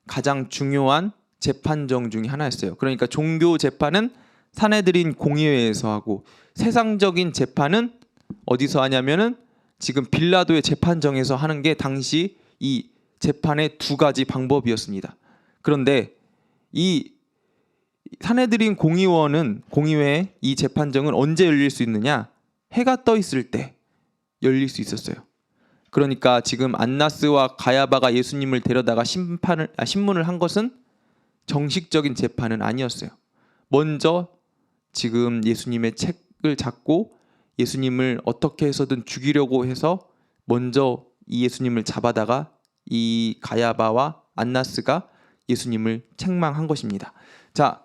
가장 중요한 재판정 중에 하나였어요. 그러니까 종교 재판은 산헤드린 공의회에서 하고 세상적인 재판은 어디서 하냐면은 지금 빌라도의 재판정에서 하는 게 당시 이 재판의 두 가지 방법이었습니다. 그런데 이 산헤드린 공의회 이 재판정은 언제 열릴 수 있느냐? 해가 떠 있을 때 열릴 수 있었어요. 그러니까 지금 안나스와 가야바가 예수님을 데려다가 신문을 한 것은 정식적인 재판은 아니었어요. 먼저 지금 예수님의 책을 잡고 예수님을 어떻게 해서든 죽이려고 해서 먼저 이 예수님을 잡아다가 이 가야바와 안나스가 예수님을 책망한 것입니다. 자,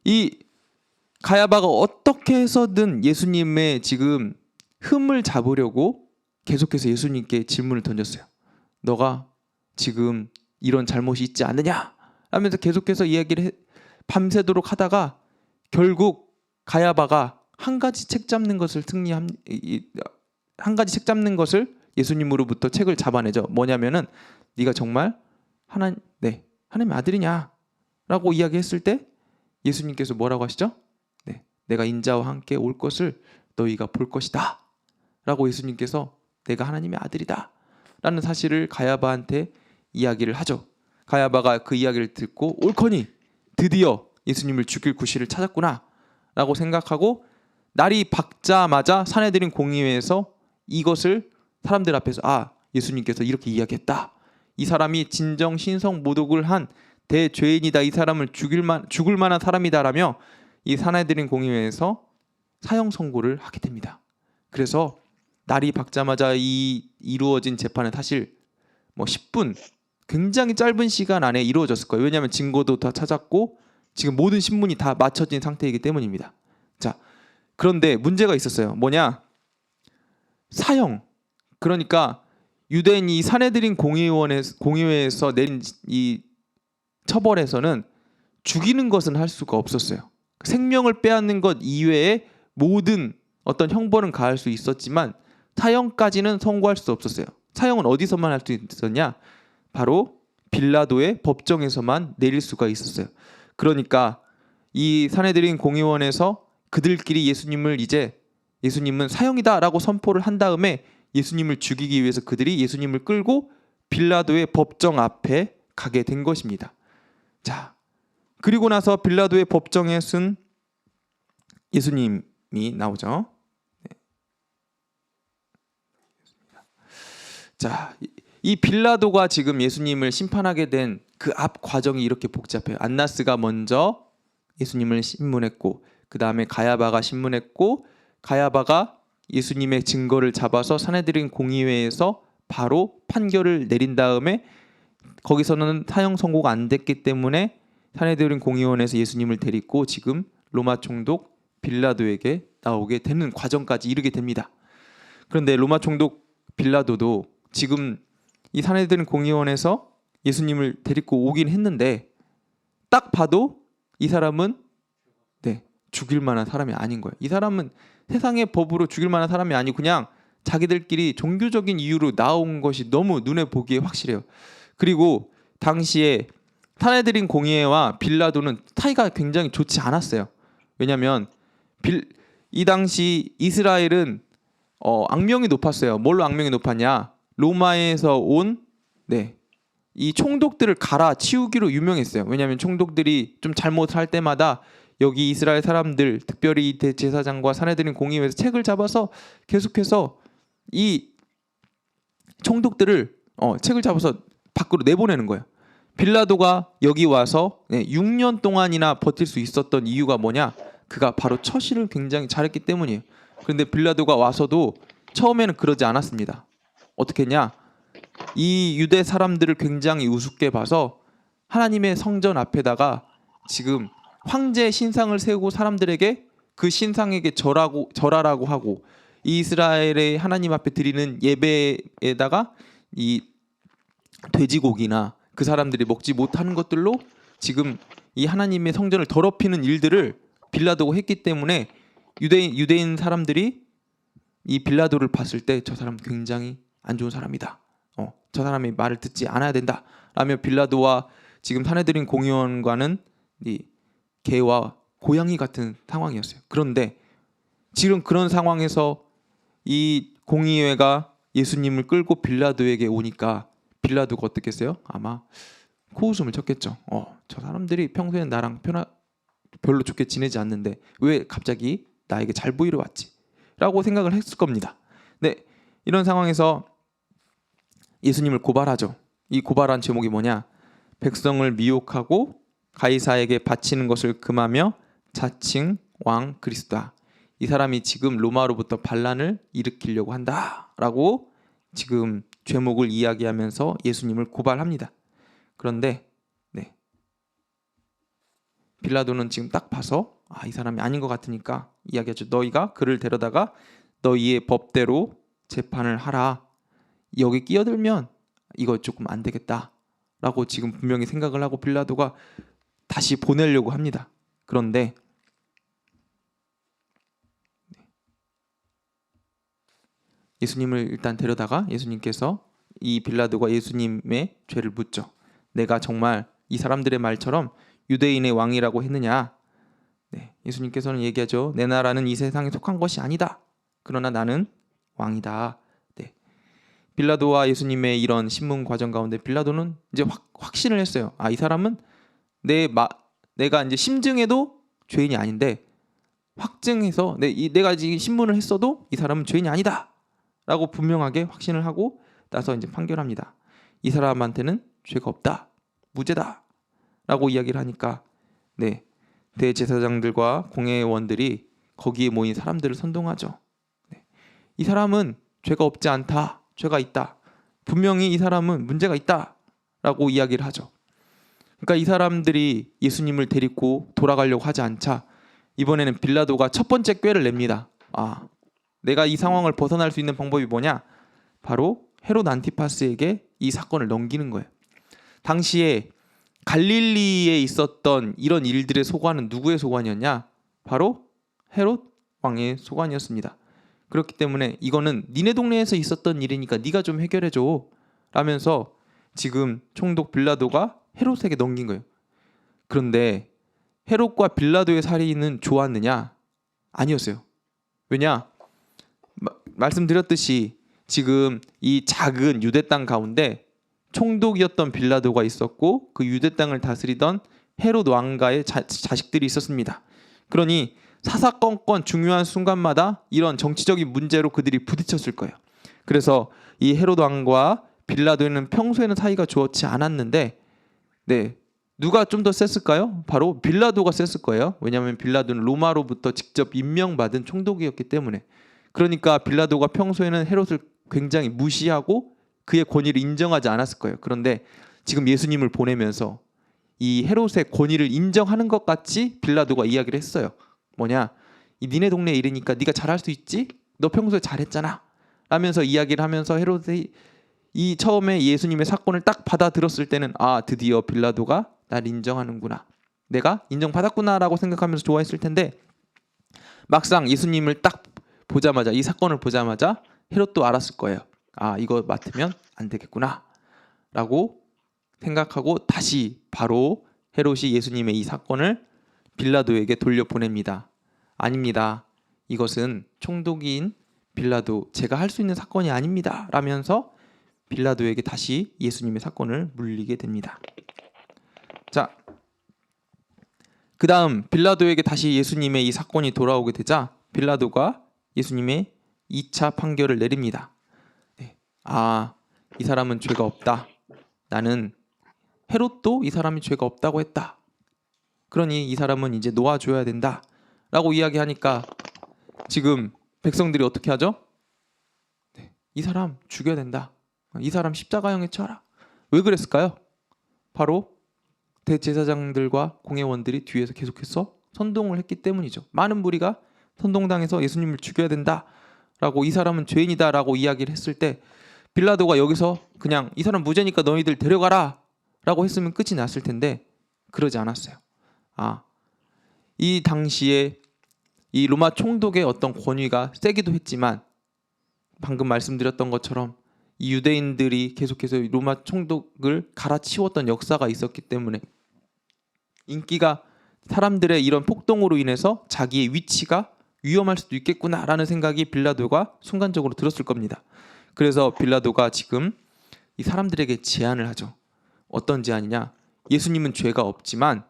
이 가야바가 어떻게 해서든 예수님의 지금 흠을 잡으려고 계속해서 예수님께 질문을 던졌어요. 너가 지금 이런 잘못이 있지 않느냐? 하면서 계속해서 이야기를 밤새도록 하다가 결국 가야바가 한 가지 책 잡는 것을 예수님으로부터 책을 잡아내죠. 뭐냐면은 네가 정말 하나님의 아들이냐? 라고 이야기했을 때 예수님께서 뭐라고 하시죠? 내가 인자와 함께 올 것을 너희가 볼 것이다 라고 예수님께서 내가 하나님의 아들이다 라는 사실을 가야바한테 이야기를 하죠. 가야바가 그 이야기를 듣고 옳거니 드디어 예수님을 죽일 구실을 찾았구나 라고 생각하고 날이 밝자마자 산헤드린 공의회에서 이것을 사람들 앞에서 예수님께서 이렇게 이야기했다, 이 사람이 진정 신성 모독을 한 대죄인이다, 이 사람을 죽을 만한 사람이다라며 이 산헤드린 공의회에서 사형 선고를 하게 됩니다. 그래서 날이 밝자마자 이루어진 재판은 사실 10분, 굉장히 짧은 시간 안에 이루어졌을 거예요. 왜냐하면 증거도 다 찾았고 지금 모든 신문이 다 맞춰진 상태이기 때문입니다. 자, 그런데 문제가 있었어요. 뭐냐? 사형. 그러니까 유대인 이 산헤드린 공의회에서 내린 이 처벌에서는 죽이는 것은 할 수가 없었어요. 생명을 빼앗는 것 이외에 모든 어떤 형벌은 가할 수 있었지만 사형까지는 선고할 수 없었어요. 사형은 어디서만 할 수 있었냐? 바로 빌라도의 법정에서만 내릴 수가 있었어요. 그러니까 이 산헤드린 공의원에서 그들끼리 예수님은 사형이다라고 선포를 한 다음에 예수님을 죽이기 위해서 그들이 예수님을 끌고 빌라도의 법정 앞에 가게 된 것입니다. 자, 그리고 나서 빌라도의 법정에 쓴 예수님이 나오죠. 자, 이 빌라도가 지금 예수님을 심판하게 된 그 앞 과정이 이렇게 복잡해요. 안나스가 먼저 예수님을 신문했고, 그 다음에 가야바가 신문했고, 가야바가 예수님의 증거를 잡아서 산헤드린 공의회에서 바로 판결을 내린 다음에, 거기서는 사형 선고가 안 됐기 때문에 산헤드린 공의원에서 예수님을 데리고 지금 로마 총독 빌라도에게 나오게 되는 과정까지 이르게 됩니다. 그런데 로마 총독 빌라도도 지금 이 산헤드린 공의원에서 예수님을 데리고 오긴 했는데, 딱 봐도 이 사람은 죽일 만한 사람이 아닌 거예요. 이 사람은 세상의 법으로 죽일 만한 사람이 아니고 그냥 자기들끼리 종교적인 이유로 나온 것이 너무 눈에 보기에 확실해요. 그리고 당시에 산헤드린 공의회와 빌라도는 사이가 굉장히 좋지 않았어요. 왜냐하면 이 당시 이스라엘은 악명이 높았어요. 뭘로 악명이 높았냐? 로마에서 온 이 총독들을 갈아치우기로 유명했어요. 왜냐하면 총독들이 좀 잘못할 때마다 여기 이스라엘 사람들, 특별히 대제사장과 산헤드린 공의회에서 책을 잡아서 계속해서 이 총독들을 책을 잡아서 밖으로 내보내는 거예요. 빌라도가 여기 와서 6년 동안이나 버틸 수 있었던 이유가 뭐냐? 그가 바로 처신을 굉장히 잘했기 때문이에요. 그런데 빌라도가 와서도 처음에는 그러지 않았습니다. 어떻게 했냐? 이 유대 사람들을 굉장히 우습게 봐서 하나님의 성전 앞에다가 지금 황제 신상을 세우고 사람들에게 그 신상에게 절하라고 하고, 이 이스라엘의 하나님 앞에 드리는 예배에다가 이 돼지고기나 그 사람들이 먹지 못하는 것들로 지금 이 하나님의 성전을 더럽히는 일들을 빌라도가 했기 때문에 유대인 사람들이 이 빌라도를 봤을 때 저 사람 굉장히 안 좋은 사람이다. 저 사람이 말을 듣지 않아야 된다. 라며 빌라도와 지금 산헤드린 공의원과는 이 개와 고양이 같은 상황이었어요. 그런데 지금 그런 상황에서 이 공의회가 예수님을 끌고 빌라도에게 오니까 빌라도가 어떻겠어요? 아마 코웃음을 쳤겠죠. 저 사람들이 평소에 나랑 별로 좋게 지내지 않는데 왜 갑자기 나에게 잘 보이러 왔지? 라고 생각을 했을 겁니다. 네, 이런 상황에서 예수님을 고발하죠. 이 고발한 제목이 뭐냐? 백성을 미혹하고 가이사에게 바치는 것을 금하며 자칭 왕 그리스도다. 이 사람이 지금 로마로부터 반란을 일으키려고 한다라고 지금 죄목을 이야기하면서 예수님을 고발합니다. 그런데 빌라도는 지금 딱 봐서 이 사람이 아닌 것 같으니까 이야기하죠. 너희가 그를 데려다가 너희의 법대로 재판을 하라. 여기 끼어들면 이거 조금 안 되겠다라고 지금 분명히 생각을 하고 빌라도가 다시 보내려고 합니다. 그런데 예수님을 일단 데려다가 예수님께서 이 빌라도가 예수님의 죄를 묻죠. 내가 정말 이 사람들의 말처럼 유대인의 왕이라고 했느냐? 예수님께서는 얘기하죠. 내 나라는 이 세상에 속한 것이 아니다. 그러나 나는 왕이다. 빌라도와 예수님의 이런 신문 과정 가운데 빌라도는 이제 확신을 했어요. 이 사람은 내가 이제 심증해도 죄인이 아닌데 확증해서 내가 지금 신문을 했어도 이 사람은 죄인이 아니다. 라고 분명하게 확신을 하고 나서 이제 판결합니다. 이 사람한테는 죄가 없다. 무죄다. 라고 이야기를 하니까 대제사장들과 공회원들이 거기에 모인 사람들을 선동하죠. 이 사람은 죄가 없지 않다. 죄가 있다. 분명히 이 사람은 문제가 있다. 라고 이야기를 하죠. 그러니까 이 사람들이 예수님을 데리고 돌아가려고 하지 않자 이번에는 빌라도가 첫 번째 꾀를 냅니다. 내가 이 상황을 벗어날 수 있는 방법이 뭐냐? 바로 헤롯 안티파스에게 이 사건을 넘기는 거예요. 당시에 갈릴리에 있었던 이런 일들의 소관은 누구의 소관이었냐? 바로 헤롯 왕의 소관이었습니다. 그렇기 때문에 이거는 니네 동네에서 있었던 일이니까 네가 좀 해결해줘 라면서 지금 총독 빌라도가 헤롯에게 넘긴 거예요. 그런데 헤롯과 빌라도의 사이는 좋았느냐? 아니었어요. 왜냐? 말씀드렸듯이 지금 이 작은 유대 땅 가운데 총독이었던 빌라도가 있었고 그 유대 땅을 다스리던 헤롯 왕가의 자식들이 있었습니다. 그러니 사사건건 중요한 순간마다 이런 정치적인 문제로 그들이 부딪혔을 거예요. 그래서 이 헤롯 왕과 빌라도는 평소에는 사이가 좋지 않았는데 네, 누가 좀 더 셌을까요? 바로 빌라도가 셌을 거예요. 왜냐하면 빌라도는 로마로부터 직접 임명받은 총독이었기 때문에. 그러니까 빌라도가 평소에는 헤롯을 굉장히 무시하고 그의 권위를 인정하지 않았을 거예요. 그런데 지금 예수님을 보내면서 이 헤롯의 권위를 인정하는 것 같이 빌라도가 이야기를 했어요. 뭐냐? 이 니네 동네에 이르니까 네가 잘할 수 있지? 너 평소에 잘했잖아. 라면서 이야기를 하면서 헤롯이 이 처음에 예수님의 사건을 딱 받아들었을 때는 아, 드디어 빌라도가 날 인정하는구나. 내가 인정받았구나라고 생각하면서 좋아했을 텐데 막상 예수님을 딱 보자마자 이 사건을 보자마자 헤롯도 알았을 거예요. 아, 이거 맡으면 안 되겠구나 라고 생각하고 다시 바로 헤롯이 예수님의 이 사건을 빌라도에게 돌려보냅니다. 아닙니다. 이것은 총독인 빌라도 제가 할 수 있는 사건이 아닙니다 라면서 빌라도에게 다시 예수님의 사건을 물리게 됩니다. 자, 그 다음 빌라도에게 다시 예수님의 이 사건이 돌아오게 되자 빌라도가 예수님의 2차 판결을 내립니다. 네. 아, 이 사람은 죄가 없다. 나는 헤롯도 이 사람이 죄가 없다고 했다. 그러니 이 사람은 이제 놓아줘야 된다 라고 이야기하니까 지금 백성들이 어떻게 하죠? 네. 이 사람 죽여야 된다. 이 사람 십자가형에 쳐라. 왜 그랬을까요? 바로 대제사장들과 공회원들이 뒤에서 계속해서 선동을 했기 때문이죠. 많은 무리가 선동당해서 예수님을 죽여야 된다라고 이 사람은 죄인이다라고 이야기를 했을 때 빌라도가 여기서 그냥 이 사람 무죄니까 너희들 데려가라 라고 했으면 끝이 났을 텐데 그러지 않았어요. 아, 이 당시에 이 로마 총독의 어떤 권위가 세기도 했지만 방금 말씀드렸던 것처럼 이 유대인들이 계속해서 로마 총독을 갈아치웠던 역사가 있었기 때문에 인기가 사람들의 이런 폭동으로 인해서 자기의 위치가 위험할 수도 있겠구나라는 생각이 빌라도가 순간적으로 들었을 겁니다. 그래서 빌라도가 지금 이 사람들에게 제안을 하죠. 어떤 제안이냐? 예수님은 죄가 없지만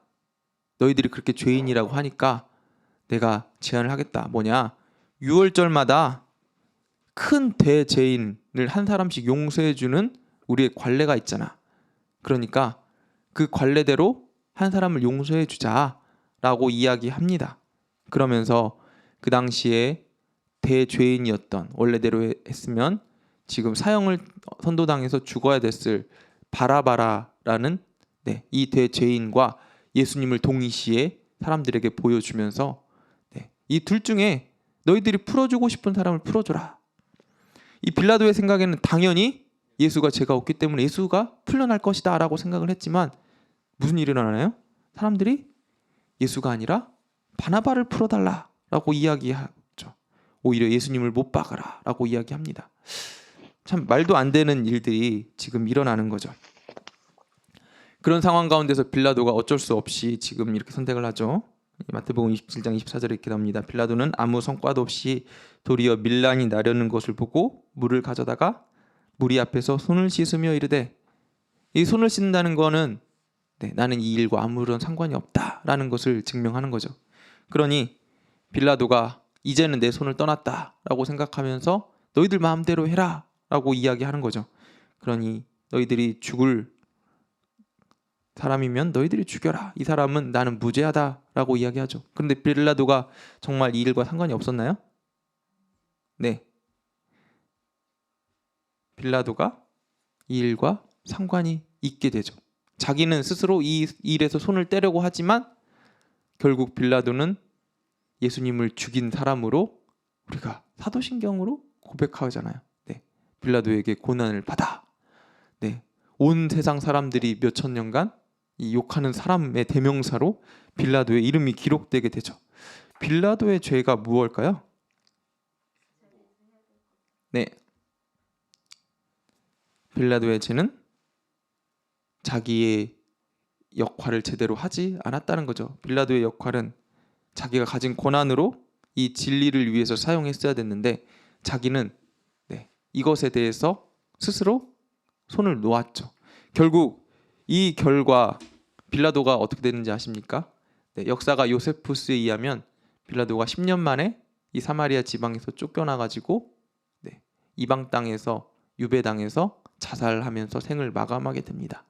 너희들이 그렇게 죄인이라고 하니까 내가 제안을 하겠다. 뭐냐? 6월절마다 큰 대죄인을 한 사람씩 용서해주는 우리의 관례가 있잖아. 그러니까 그 관례대로 한 사람을 용서해주자라고 이야기합니다. 그러면서 그 당시에 대죄인이었던 원래대로 했으면 지금 사형을 선도당해서 죽어야 됐을 바라바라라는 이 대죄인과 예수님을 동시에 사람들에게 보여주면서 이 둘 중에 너희들이 풀어주고 싶은 사람을 풀어줘라. 이 빌라도의 생각에는 당연히 예수가 죄가 없기 때문에 예수가 풀려날 것이다 라고 생각을 했지만 무슨 일이 일어나나요? 사람들이 예수가 아니라 바나바를 풀어달라 라고 이야기하죠. 오히려 예수님을 못 박아라 라고 이야기합니다. 참 말도 안 되는 일들이 지금 일어나는 거죠. 그런 상황 가운데서 빌라도가 어쩔 수 없이 지금 이렇게 선택을 하죠. 마태복음 27장 24절에 이렇게 나옵니다. 빌라도는 아무 성과도 없이 도리어 밀란이 나려는 것을 보고 물을 가져다가 무리 앞에서 손을 씻으며 이르되, 이 손을 씻는다는 거는 나는 이 일과 아무런 상관이 없다라는 것을 증명하는 거죠. 그러니 빌라도가 이제는 내 손을 떠났다라고 생각하면서 너희들 마음대로 해라 라고 이야기하는 거죠. 그러니 너희들이 죽을 사람이면 너희들이 죽여라. 이 사람은 나는 무죄하다라고 이야기하죠. 그런데 빌라도가 정말 이 일과 상관이 없었나요? 네. 빌라도가 이 일과 상관이 있게 되죠. 자기는 스스로 이 일에서 손을 떼려고 하지만 결국 빌라도는 예수님을 죽인 사람으로 우리가 사도신경으로 고백하잖아요. 빌라도에게 고난을 받아. 온 세상 사람들이 몇천 년간 이 욕하는 사람의 대명사로 빌라도의 이름이 기록되게 되죠. 빌라도의 죄가 무엇일까요? 빌라도의 죄는 자기의 역할을 제대로 하지 않았다는 거죠. 빌라도의 역할은 자기가 가진 권한으로 이 진리를 위해서 사용했어야 됐는데 자기는 이것에 대해서 스스로 손을 놓았죠. 결국 이 결과 빌라도가 어떻게 되는지 아십니까? 역사가 요세푸스에 의하면 빌라도가 10년 만에 이 사마리아 지방에서 쫓겨나가지고 이방 땅에서 유배당해서 자살하면서 생을 마감하게 됩니다.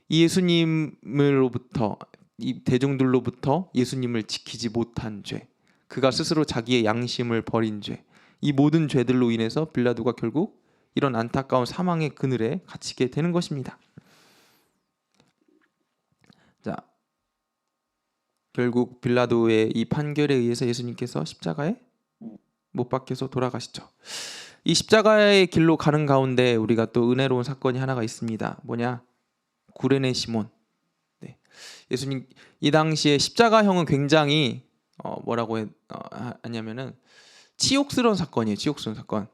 이 예수님으로부터, 이 대중들로부터 예수님을 지키지 못한 죄, 그가 스스로 자기의 양심을 버린 죄, 이 모든 죄들로 인해서 빌라도가 결국 이런 안타까운 사망의 그늘에 갇히게 되는 것입니다. 자, 결국 빌라도의 이 판결에 의해서 예수님께서 십자가에 못 박혀서 돌아가시죠. 이 십자가의 길로 가는 가운데 우리가 또 은혜로운 사건이 하나가 있습니다. 뭐냐? 구레네 시몬. 네. 예수님 이 당시에 십자가형은 굉장히 하냐면은 치욕스러운 사건이에요. 치욕스러운 사건.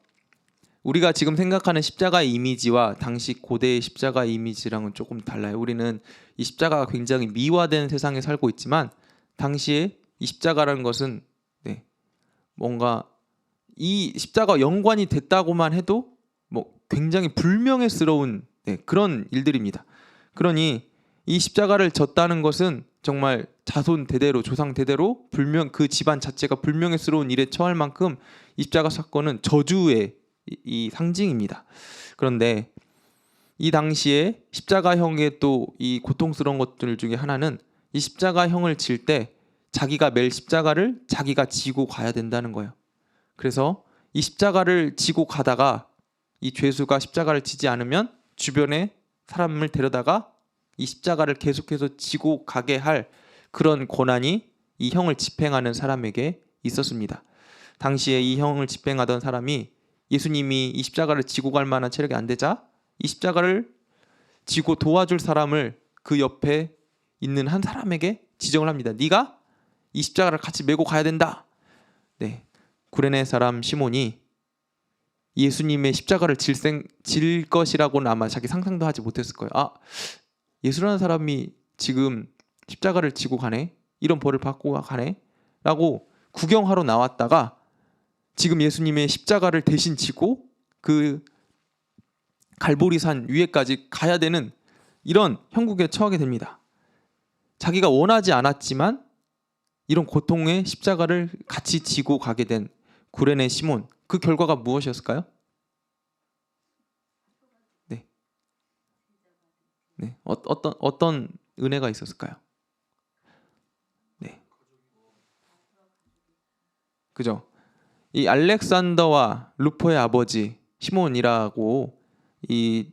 우리가 지금 생각하는 십자가의 이미지와 당시 고대의 십자가의 이미지랑은 조금 달라요. 우리는 이 십자가가 굉장히 미화된 세상에 살고 있지만 당시에 이 십자가라는 것은 뭔가 이 십자가 연관이 됐다고만 해도 뭐 굉장히 불명예스러운 그런 일들입니다. 그러니 이 십자가를 졌다는 것은 정말 자손 대대로 조상 대대로 그 집안 자체가 불명예스러운 일에 처할 만큼 이 십자가 사건은 저주의 이 상징입니다. 그런데 이 당시에 십자가형의 또 이 고통스러운 것들 중에 하나는 이 십자가형을 질 때 자기가 맬 십자가를 자기가 지고 가야 된다는 거예요. 그래서 이 십자가를 지고 가다가 이 죄수가 십자가를 지지 않으면 주변에 사람을 데려다가 이 십자가를 계속해서 지고 가게 할 그런 권한이 이 형을 집행하는 사람에게 있었습니다. 당시에 이 형을 집행하던 사람이 예수님이 이 십자가를 지고 갈 만한 체력이 안 되자 이 십자가를 지고 도와줄 사람을 그 옆에 있는 한 사람에게 지정을 합니다. 네가 이 십자가를 같이 메고 가야 된다. 네, 구레네 사람 시몬이 예수님의 십자가를 질 것이라고는 아마 자기 상상도 하지 못했을 거예요. 예수라는 사람이 지금 십자가를 지고 가네? 이런 벌을 받고 가네? 라고 구경하러 나왔다가 지금 예수님의 십자가를 대신 지고 그 갈보리산 위에까지 가야 되는 이런 형국에 처하게 됩니다. 자기가 원하지 않았지만 이런 고통의 십자가를 같이 지고 가게 된 구레네 시몬, 그 결과가 무엇이었을까요? 네, 어떤 은혜가 있었을까요? 네, 그죠? 이 알렉산더와 루포의 아버지 시몬이라고 이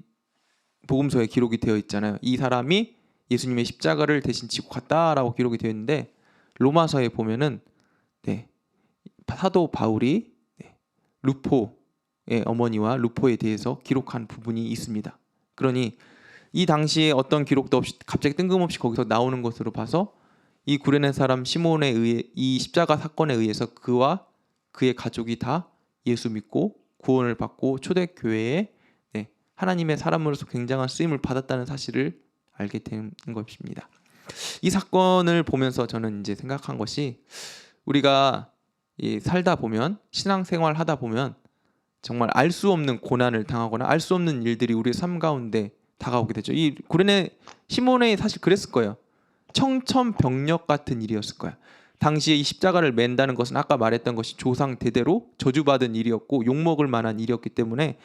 복음서에 기록이 되어 있잖아요. 이 사람이 예수님의 십자가를 대신 지고 갔다라고 기록이 되어 있는데 로마서에 보면은 사도 바울이 루포의 어머니와 루포에 대해서 기록한 부분이 있습니다. 그러니 이 당시에 어떤 기록도 없이 갑자기 뜬금없이 거기서 나오는 것으로 봐서 이 구레네 사람 시몬에 의해 이 십자가 사건에 의해서 그와 그의 가족이 다 예수 믿고 구원을 받고 초대교회에 하나님의 사람으로서 굉장한 쓰임을 받았다는 사실을 알게 된 것입니다. 이 사건을 보면서 저는 이제 생각한 것이 우리가 살다 보면 신앙생활 하다 보면 정말 알 수 없는 고난을 당하거나 알 수 없는 일들이 우리의 삶 가운데 다가오게 되죠. 이 구레네 시몬이 사실 그랬을 거예요. 청천벽력 같은 일이었을 거야. 당시에 이 십자가를 맨다는 것은 아까 말했던 것이 조상 대대로 저주받은 일이었고 욕먹을 만한 일이었기 때문에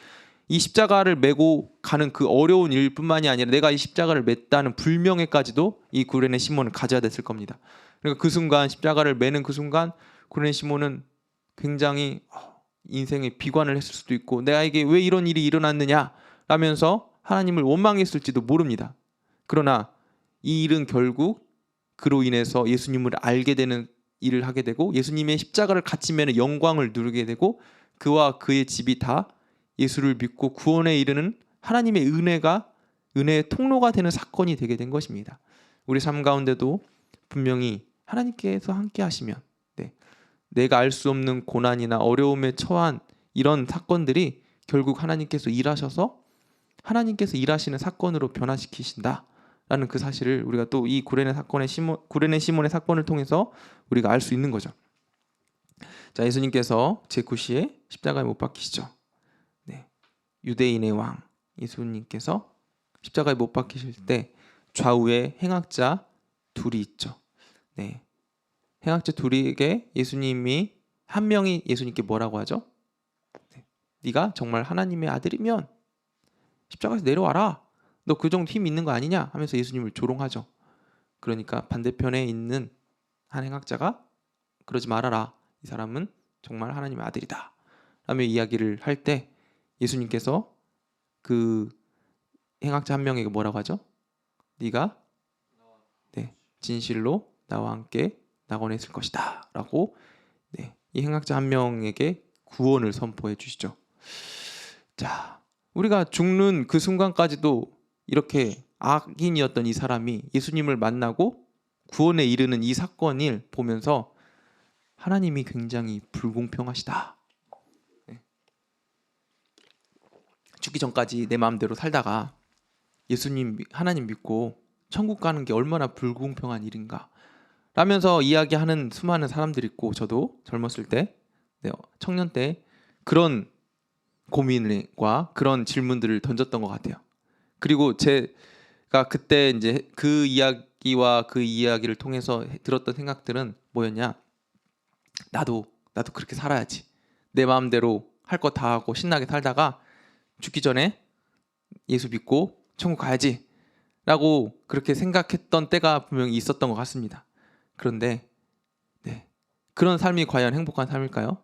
이 십자가를 메고 가는 그 어려운 일뿐만이 아니라 내가 이 십자가를 맸다는 불명예까지도 이 구레네 시몬은 가져야 됐을 겁니다. 그러니까 그 순간 십자가를 매는 그 순간 구레네 시몬은 굉장히 인생에 비관을 했을 수도 있고 내가에게 왜 이런 일이 일어났느냐 라면서 하나님을 원망했을지도 모릅니다. 그러나 이 일은 결국 그로 인해서 예수님을 알게 되는 일을 하게 되고 예수님의 십자가를 같이 매는 영광을 누리게 되고 그와 그의 집이 다 예수를 믿고 구원에 이르는 하나님의 은혜의 통로가 되는 사건이 되게 된 것입니다. 우리 삶 가운데도 분명히 하나님께서 함께 하시면 내가 알 수 없는 고난이나 어려움에 처한 이런 사건들이 결국 하나님께서 일하셔서 하나님께서 일하시는 사건으로 변화시키신다라는 그 사실을 우리가 또 이 구레네 시몬의 사건을 통해서 우리가 알 수 있는 거죠. 자, 예수님께서 제9시에 십자가에 못 박히시죠. 유대인의 왕 예수님께서 십자가에 못 박히실 때 좌우에 행악자 둘이 있죠. 행악자 둘에게 예수님이 한 명이 예수님께 뭐라고 하죠? 네가 정말 하나님의 아들이면 십자가에서 내려와라. 너 그 정도 힘 있는 거 아니냐 하면서 예수님을 조롱하죠. 그러니까 반대편에 있는 한 행악자가 그러지 말아라. 이 사람은 정말 하나님의 아들이다. 라며 이야기를 할 때 예수님께서 그 행악자 한 명에게 뭐라고 하죠? 네가 진실로 나와 함께 낙원에 있을 것이다. 라고 이 행악자 한 명에게 구원을 선포해 주시죠. 자, 우리가 죽는 그 순간까지도 이렇게 악인이었던 이 사람이 예수님을 만나고 구원에 이르는 이 사건을 보면서 하나님이 굉장히 불공평하시다. 죽기 전까지 내 마음대로 살다가 예수님, 하나님 믿고 천국 가는 게 얼마나 불공평한 일인가 라면서 이야기하는 수많은 사람들이 있고, 저도 젊었을 때, 청년 때 그런 고민과 그런 질문들을 던졌던 것 같아요. 그리고 제가 그때 이제 그 이야기와 그 이야기를 통해서 들었던 생각들은 뭐였냐? 나도 그렇게 살아야지. 내 마음대로 할 거 다 하고 신나게 살다가 죽기 전에 예수 믿고 천국 가야지 라고 그렇게 생각했던 때가 분명히 있었던 것 같습니다. 그런데 그런 삶이 과연 행복한 삶일까요?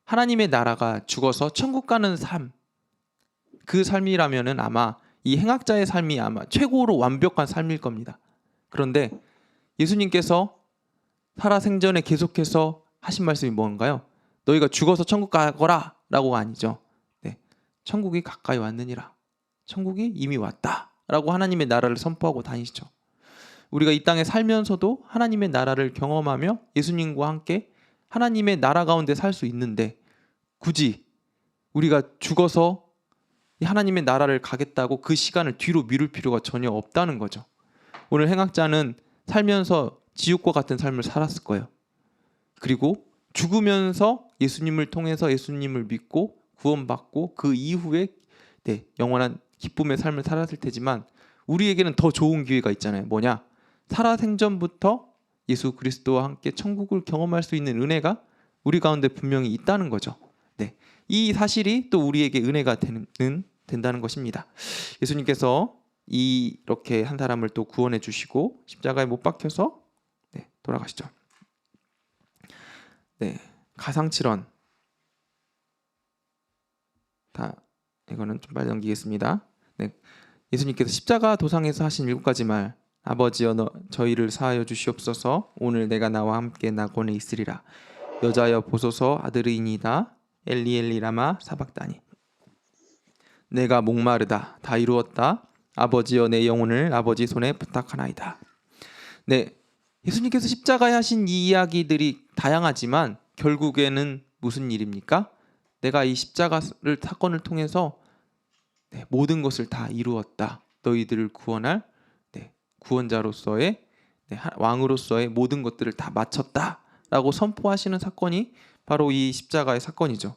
하나님의 나라가 죽어서 천국 가는 삶, 그 삶이라면은 아마 이 행악자의 삶이 아마 최고로 완벽한 삶일 겁니다. 그런데 예수님께서 살아생전에 계속해서 하신 말씀이 뭔가요? 너희가 죽어서 천국 가거라 라고가 아니죠. 천국이 가까이 왔느니라. 천국이 이미 왔다 라고 하나님의 나라를 선포하고 다니시죠. 우리가 이 땅에 살면서도 하나님의 나라를 경험하며 예수님과 함께 하나님의 나라 가운데 살 수 있는데, 굳이 우리가 죽어서 하나님의 나라를 가겠다고 그 시간을 뒤로 미룰 필요가 전혀 없다는 거죠. 오늘 행악자는 살면서 지옥과 같은 삶을 살았을 거예요. 그리고 죽으면서 예수님을 통해서 예수님을 믿고 구원받고 그 이후에 영원한 기쁨의 삶을 살았을 테지만, 우리에게는 더 좋은 기회가 있잖아요. 뭐냐? 살아생전부터 예수 그리스도와 함께 천국을 경험할 수 있는 은혜가 우리 가운데 분명히 있다는 거죠. 이 사실이 또 우리에게 은혜가 된다는 것입니다. 예수님께서 이렇게 한 사람을 또 구원해 주시고 십자가에 못 박혀서 돌아가시죠. 가상칠언, 이거는 좀 빨리 넘기겠습니다. 예수님께서 십자가 도상에서 하신 7가지 말, 아버지여 저희를 사하여 주시옵소서. 오늘 내가 나와 함께 낙원에 있으리라. 여자여 보소서 아들이니이다. 엘리 엘리 라마 사박다니. 내가 목마르다. 다 이루었다. 아버지여 내 영혼을 아버지 손에 부탁하나이다. 예수님께서 십자가에 하신 이 이야기들이 다양하지만 결국에는 무슨 일입니까? 내가 이 십자가를 사건을 통해서 모든 것을 다 이루었다. 너희들을 구원할 구원자로서의 왕으로서의 모든 것들을 다 마쳤다 라고 선포하시는 사건이 바로 이 십자가의 사건이죠.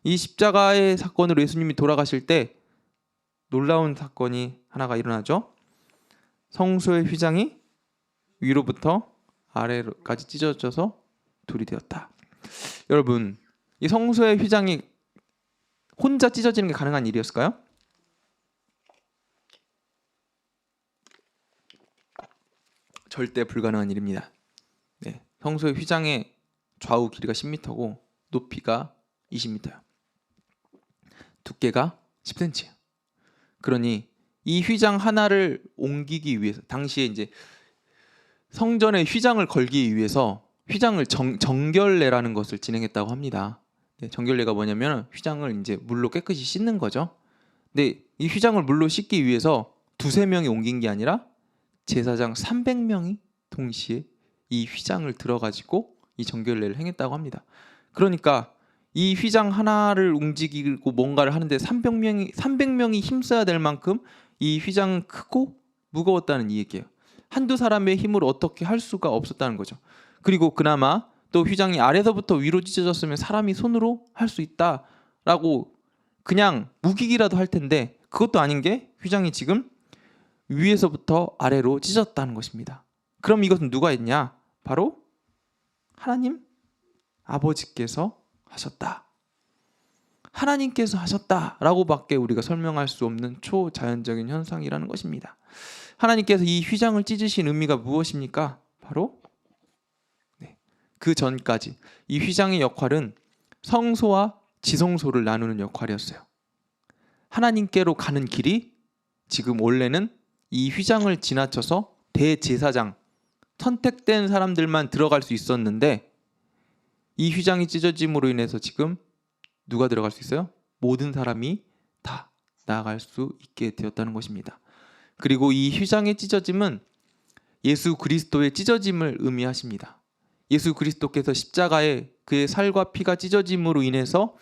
이 십자가의 사건으로 예수님이 돌아가실 때 놀라운 사건이 하나가 일어나죠. 성소의 휘장이 위로부터 아래로까지 찢어져서 둘이 되었다. 여러분, 이 성소의 휘장이 혼자 찢어지는 게 가능한 일이었을까요? 절대 불가능한 일입니다. 성소의 휘장의 좌우 길이가 10m고 높이가 20m예요. 두께가 10cm예요. 그러니 이 휘장 하나를 옮기기 위해서, 당시에 이제 성전에 휘장을 걸기 위해서 휘장을 정결례라는 것을 진행했다고 합니다. 정결례가 뭐냐면 휘장을 이제 물로 깨끗이 씻는 거죠. 근데 이 휘장을 물로 씻기 위해서 2-3명이 옮긴 게 아니라 제사장 300명이 동시에 이 휘장을 들어가지고 이 정결례를 행했다고 합니다. 그러니까 이 휘장 하나를 움직이고 뭔가를 하는데 300명이 힘써야 될 만큼 이 휘장은 크고 무거웠다는 이 얘기예요. 한두 사람의 힘으로 어떻게 할 수가 없었다는 거죠. 그리고 그나마 또 휘장이 아래서부터 위로 찢어졌으면 사람이 손으로 할 수 있다라고 그냥 무기기라도 할 텐데, 그것도 아닌 게 휘장이 지금 위에서부터 아래로 찢어졌다는 것입니다. 그럼 이것은 누가 했냐? 바로 하나님 아버지께서 하셨다. 하나님께서 하셨다라고밖에 우리가 설명할 수 없는 초자연적인 현상이라는 것입니다. 하나님께서 이 휘장을 찢으신 의미가 무엇입니까? 바로 그 전까지 이 휘장의 역할은 성소와 지성소를 나누는 역할이었어요. 하나님께로 가는 길이 지금 원래는 이 휘장을 지나쳐서 대제사장, 선택된 사람들만 들어갈 수 있었는데 이 휘장이 찢어짐으로 인해서 지금 누가 들어갈 수 있어요? 모든 사람이 다 나아갈 수 있게 되었다는 것입니다. 그리고 이 휘장의 찢어짐은 예수 그리스도의 찢어짐을 의미하십니다. 예수 그리스도께서 십자가에 그의 살과 피가 찢어짐으로 인해서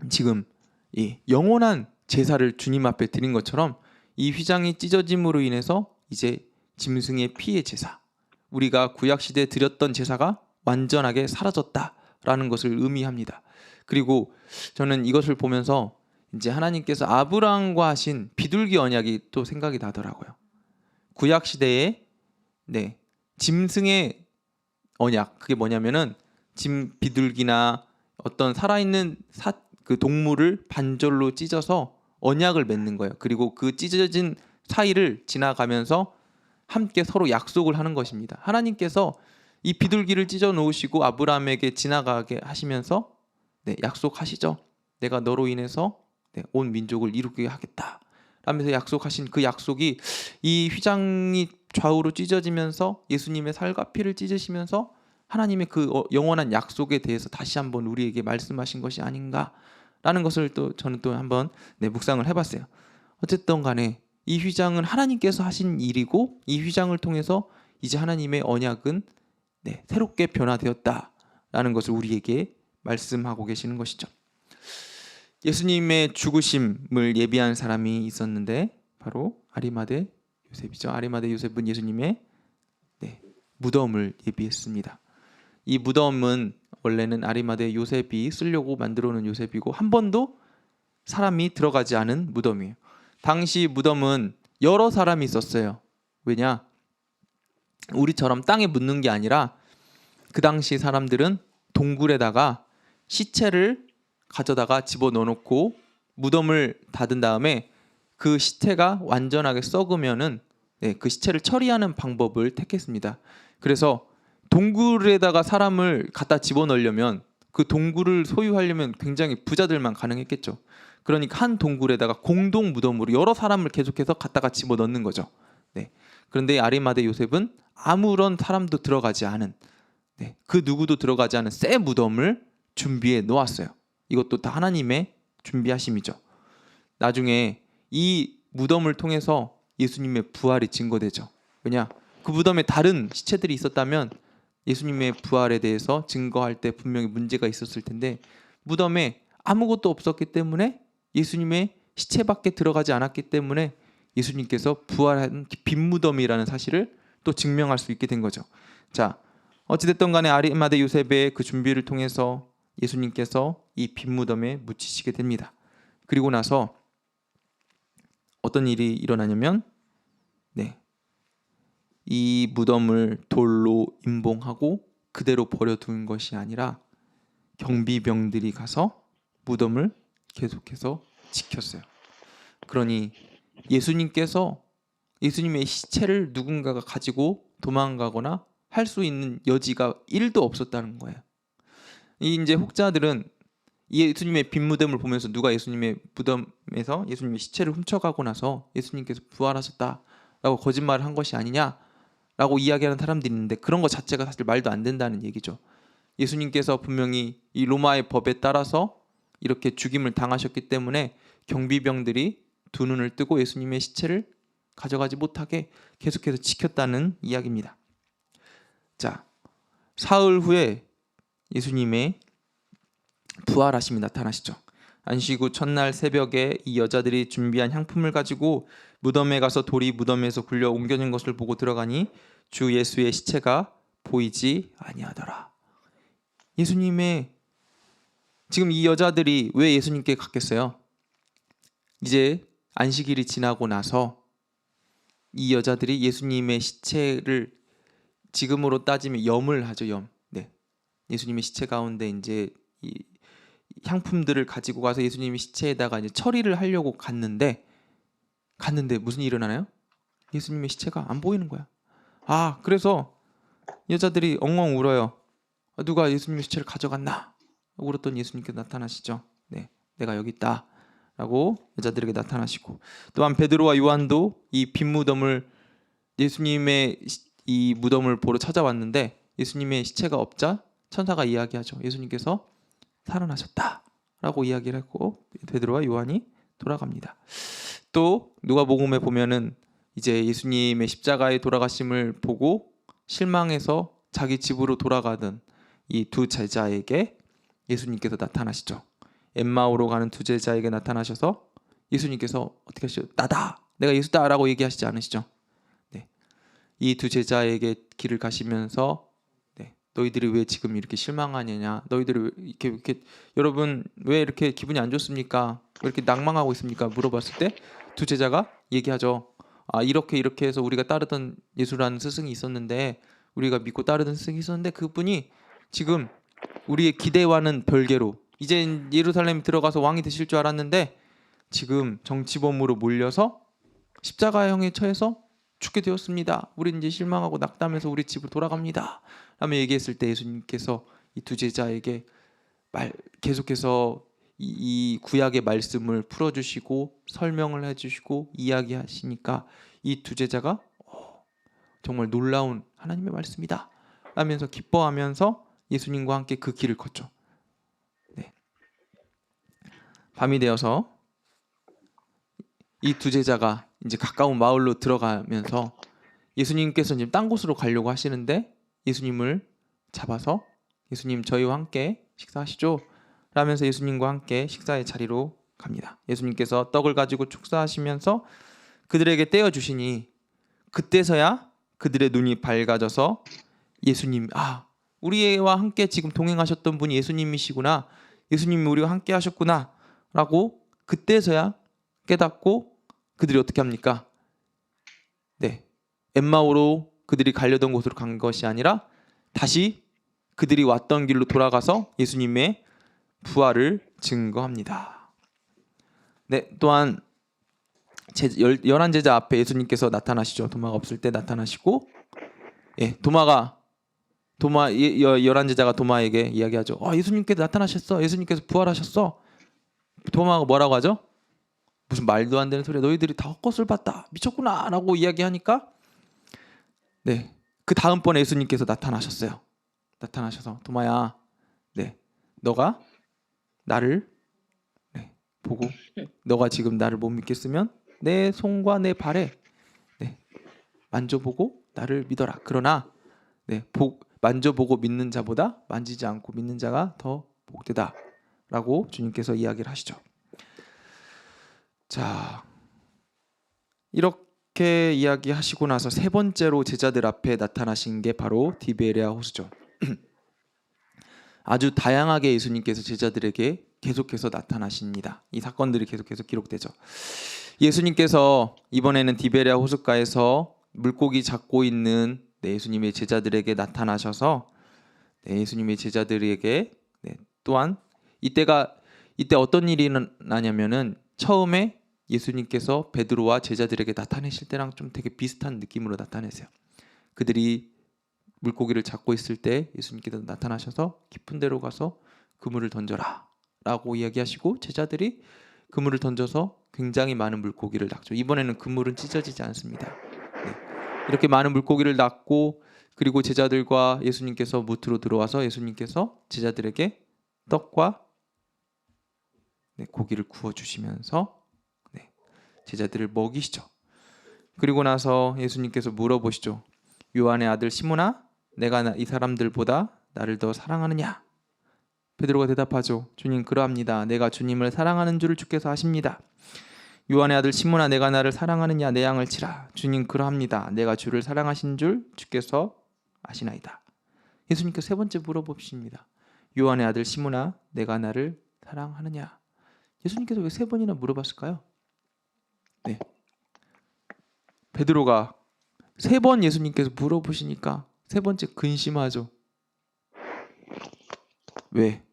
지금 이 영원한 제사를 주님 앞에 드린 것처럼 이 휘장이 찢어짐으로 인해서 이제 짐승의 피의 제사, 우리가 구약시대에 드렸던 제사가 완전하게 사라졌다라는 것을 의미합니다. 그리고 저는 이것을 보면서 이제 하나님께서 아브라함과 하신 비둘기 언약이 또 생각이 나더라고요. 구약시대에 짐승의 언약, 그게 뭐냐면은 비둘기나 어떤 살아있는 그 동물을 반절로 찢어서 언약을 맺는 거예요. 그리고 그 찢어진 사이를 지나가면서 함께 서로 약속을 하는 것입니다. 하나님께서 이 비둘기를 찢어 놓으시고 아브라함에게 지나가게 하시면서 약속하시죠. 내가 너로 인해서 온 민족을 이루게 하겠다 라면서 약속하신 그 약속이 이 휘장이 좌우로 찢어지면서 예수님의 살과 피를 찢으시면서 하나님의 그 영원한 약속에 대해서 다시 한번 우리에게 말씀하신 것이 아닌가라는 것을 또 저는 또 한번 묵상을 해봤어요. 어쨌든 간에 이 휘장은 하나님께서 하신 일이고 이 휘장을 통해서 이제 하나님의 언약은 새롭게 변화되었다라는 것을 우리에게 말씀하고 계시는 것이죠. 예수님의 죽으심을 예비한 사람이 있었는데 바로 아리마대 요셉이죠. 아리마대 요셉은 예수님의 무덤을 예비했습니다. 이 무덤은 원래는 아리마대 요셉이 쓰려고 만들어 놓은 요셉이고 한 번도 사람이 들어가지 않은 무덤이에요. 당시 무덤은 여러 사람이 있었어요. 왜냐? 우리처럼 땅에 묻는 게 아니라 그 당시 사람들은 동굴에다가 시체를 가져다가 집어넣어 놓고 무덤을 닫은 다음에 그 시체가 완전하게 썩으면은 그 시체를 처리하는 방법을 택했습니다. 그래서 동굴에다가 사람을 갖다 집어넣으려면 그 동굴을 소유하려면 굉장히 부자들만 가능했겠죠. 그러니까 한 동굴에다가 공동 무덤으로 여러 사람을 계속해서 갖다가 집어넣는 거죠. 그런데 아리마대 요셉은 아무런 사람도 들어가지 않은 그 누구도 들어가지 않은 새 무덤을 준비해 놓았어요. 이것도 다 하나님의 준비하심이죠. 나중에 이 무덤을 통해서 예수님의 부활이 증거되죠. 왜냐? 그 무덤에 다른 시체들이 있었다면 예수님의 부활에 대해서 증거할 때 분명히 문제가 있었을 텐데 무덤에 아무것도 없었기 때문에 예수님의 시체밖에 들어가지 않았기 때문에 예수님께서 부활한 빈 무덤이라는 사실을 또 증명할 수 있게 된 거죠. 자, 어찌됐든 간에 아리마대 요셉의 그 준비를 통해서 예수님께서 이 빈 무덤에 묻히시게 됩니다. 그리고 나서 어떤 일이 일어나냐면 이 무덤을 돌로 임봉하고 그대로 버려둔 것이 아니라 경비병들이 가서 무덤을 계속해서 지켰어요. 그러니 예수님의 시체를 누군가가 가지고 도망가거나 할 수 있는 여지가 1도 없었다는 거예요. 이제 혹자들은 예수님의 빈 무덤을 보면서 누가 예수님의 무덤에서 예수님의 시체를 훔쳐가고 나서 예수님께서 부활하셨다라고 거짓말을 한 것이 아니냐라고 이야기하는 사람들이 있는데 그런 것 자체가 사실 말도 안 된다는 얘기죠. 예수님께서 분명히 이 로마의 법에 따라서 이렇게 죽임을 당하셨기 때문에 경비병들이 두 눈을 뜨고 예수님의 시체를 가져가지 못하게 계속해서 지켰다는 이야기입니다. 자, 사흘 후에 예수님의 부활하심이 나타나시죠. 안식 후 첫날 새벽에 이 여자들이 준비한 향품을 가지고 무덤에 가서 돌이 무덤에서 굴려 옮겨진 것을 보고 들어가니 주 예수의 시체가 보이지 아니하더라. 예수님의 지금 이 여자들이 왜 예수님께 갔겠어요? 이제 안식일이 지나고 나서 이 여자들이 예수님의 시체를 지금으로 따지면 염을 하죠. 염. 예수님의 시체 가운데 이제 향품들을 가지고 가서 예수님의 시체에다가 이제 처리를 하려고 갔는데 무슨 일이 일어나나요? 예수님의 시체가 안 보이는 거야. 그래서 여자들이 엉엉 울어요. 누가 예수님의 시체를 가져갔나? 울었더니 예수님께 나타나시죠. 네, 내가 여기 있다 라고 여자들에게 나타나시고, 또한 베드로와 요한도 이 빈 무덤을, 예수님의 이 무덤을 보러 찾아왔는데 예수님의 시체가 없자 천사가 이야기하죠. 예수님께서 살아나셨다 라고 이야기를 했고 베드로와 요한이 돌아갑니다. 또 누가복음에 보면은 이제 예수님의 십자가의 돌아가심을 보고 실망해서 자기 집으로 돌아가던 이 두 제자에게 예수님께서 나타나시죠. 엠마오로 가는 두 제자에게 나타나셔서 예수님께서 어떻게 하시죠? 나다, 내가 예수다 라고 얘기하시지 않으시죠? 네. 이 두 제자에게 길을 가시면서 너희들이 왜 지금 이렇게 실망하느냐, 너희들이 왜 이렇게 여러분 왜 이렇게 기분이 안 좋습니까? 왜 이렇게 낭망하고 있습니까? 물어봤을 때 두 제자가 얘기하죠. 이렇게 해서 우리가 따르던 예수라는 스승이 있었는데, 우리가 믿고 따르던 스승이 있었는데 그분이 지금 우리의 기대와는 별개로 이제 예루살렘에 들어가서 왕이 되실 줄 알았는데 지금 정치범으로 몰려서 십자가형에 처해서 죽게 되었습니다. 우리 이제 실망하고 낙담해서 우리 집으로 돌아갑니다 라며 얘기했을 때 예수님께서 이 두 제자에게 계속해서 이 구약의 말씀을 풀어주시고 설명을 해주시고 이야기하시니까 이 두 제자가 정말 놀라운 하나님의 말씀이다 라면서 기뻐하면서 예수님과 함께 그 길을 걷죠. 네. 밤이 되어서 이 두 제자가 이제 가까운 마을로 들어가면서 예수님께서 이제 딴 곳으로 가려고 하시는데 예수님을 잡아서 예수님 저희와 함께 식사하시죠 라면서 예수님과 함께 식사의 자리로 갑니다. 예수님께서 떡을 가지고 축사하시면서 그들에게 떼어주시니 그때서야 그들의 눈이 밝아져서 예수님, 우리와 함께 지금 동행하셨던 분이 예수님이시구나, 예수님이 우리와 함께 하셨구나 라고 그때서야 깨닫고 그들이 어떻게 합니까? 네, 엠마오로 그들이 가려던 곳으로 간 것이 아니라 다시 그들이 왔던 길로 돌아가서 예수님의 부활을 증거합니다. 네, 또한 11제자 앞에 예수님께서 나타나시죠. 도마가 없을 때 나타나시고, 도마 11제자가 도마에게 이야기하죠. 예수님께서 나타나셨어, 예수님께서 부활하셨어. 도마가 뭐라고 하죠? 무슨 말도 안 되는 소리야, 너희들이 다 헛것을 봤다, 미쳤구나 라고 이야기하니까 그 다음번에 예수님께서 나타나셨어요. 나타나셔서 도마야, 너가 나를 보고 너가 지금 나를 못 믿겠으면 내 손과 내 발에 만져보고 나를 믿어라. 그러나 만져보고 믿는 자보다 만지지 않고 믿는 자가 더 복되다 라고 주님께서 이야기를 하시죠. 자, 이렇게 이야기하시고 나서 세 번째로 제자들 앞에 나타나신 게 바로 디베레아 호수죠. 아주 다양하게 예수님께서 제자들에게 계속해서 나타나십니다. 이 사건들이 계속해서 기록되죠. 예수님께서 이번에는 디베레아 호숫가에서 물고기 잡고 있는 예수님의 제자들에게 나타나셔서 예수님의 제자들에게 또한 이때 어떤 일이 나냐면은 처음에 예수님께서 베드로와 제자들에게 나타내실 때랑 좀 되게 비슷한 느낌으로 나타내세요. 그들이 물고기를 잡고 있을 때 예수님께서 나타나셔서 깊은 데로 가서 그물을 던져라 라고 이야기하시고 제자들이 그물을 던져서 굉장히 많은 물고기를 낚죠. 이번에는 그물은 찢어지지 않습니다. 이렇게 많은 물고기를 낚고, 그리고 제자들과 예수님께서 무트로 들어와서 예수님께서 제자들에게 떡과 고기를 구워주시면서 제자들을 먹이시죠. 그리고 나서 예수님께서 물어보시죠. 요한의 아들 시몬아, 내가 이 사람들보다 나를 더 사랑하느냐? 베드로가 대답하죠. 주님, 그러합니다. 내가 주님을 사랑하는 줄을 주께서 아십니다. 요한의 아들 시몬아, 내가 나를 사랑하느냐? 내 양을 치라. 주님, 그러합니다. 내가 주를 사랑하신 줄 주께서 아시나이다. 예수님께서 세 번째 물어보십니다. 요한의 아들 시몬아, 내가 나를 사랑하느냐? 예수님께서 왜 세 번이나 물어봤을까요? 베드로가 세 번 예수님께서 물어보시니까 세 번째 근심하죠. 왜?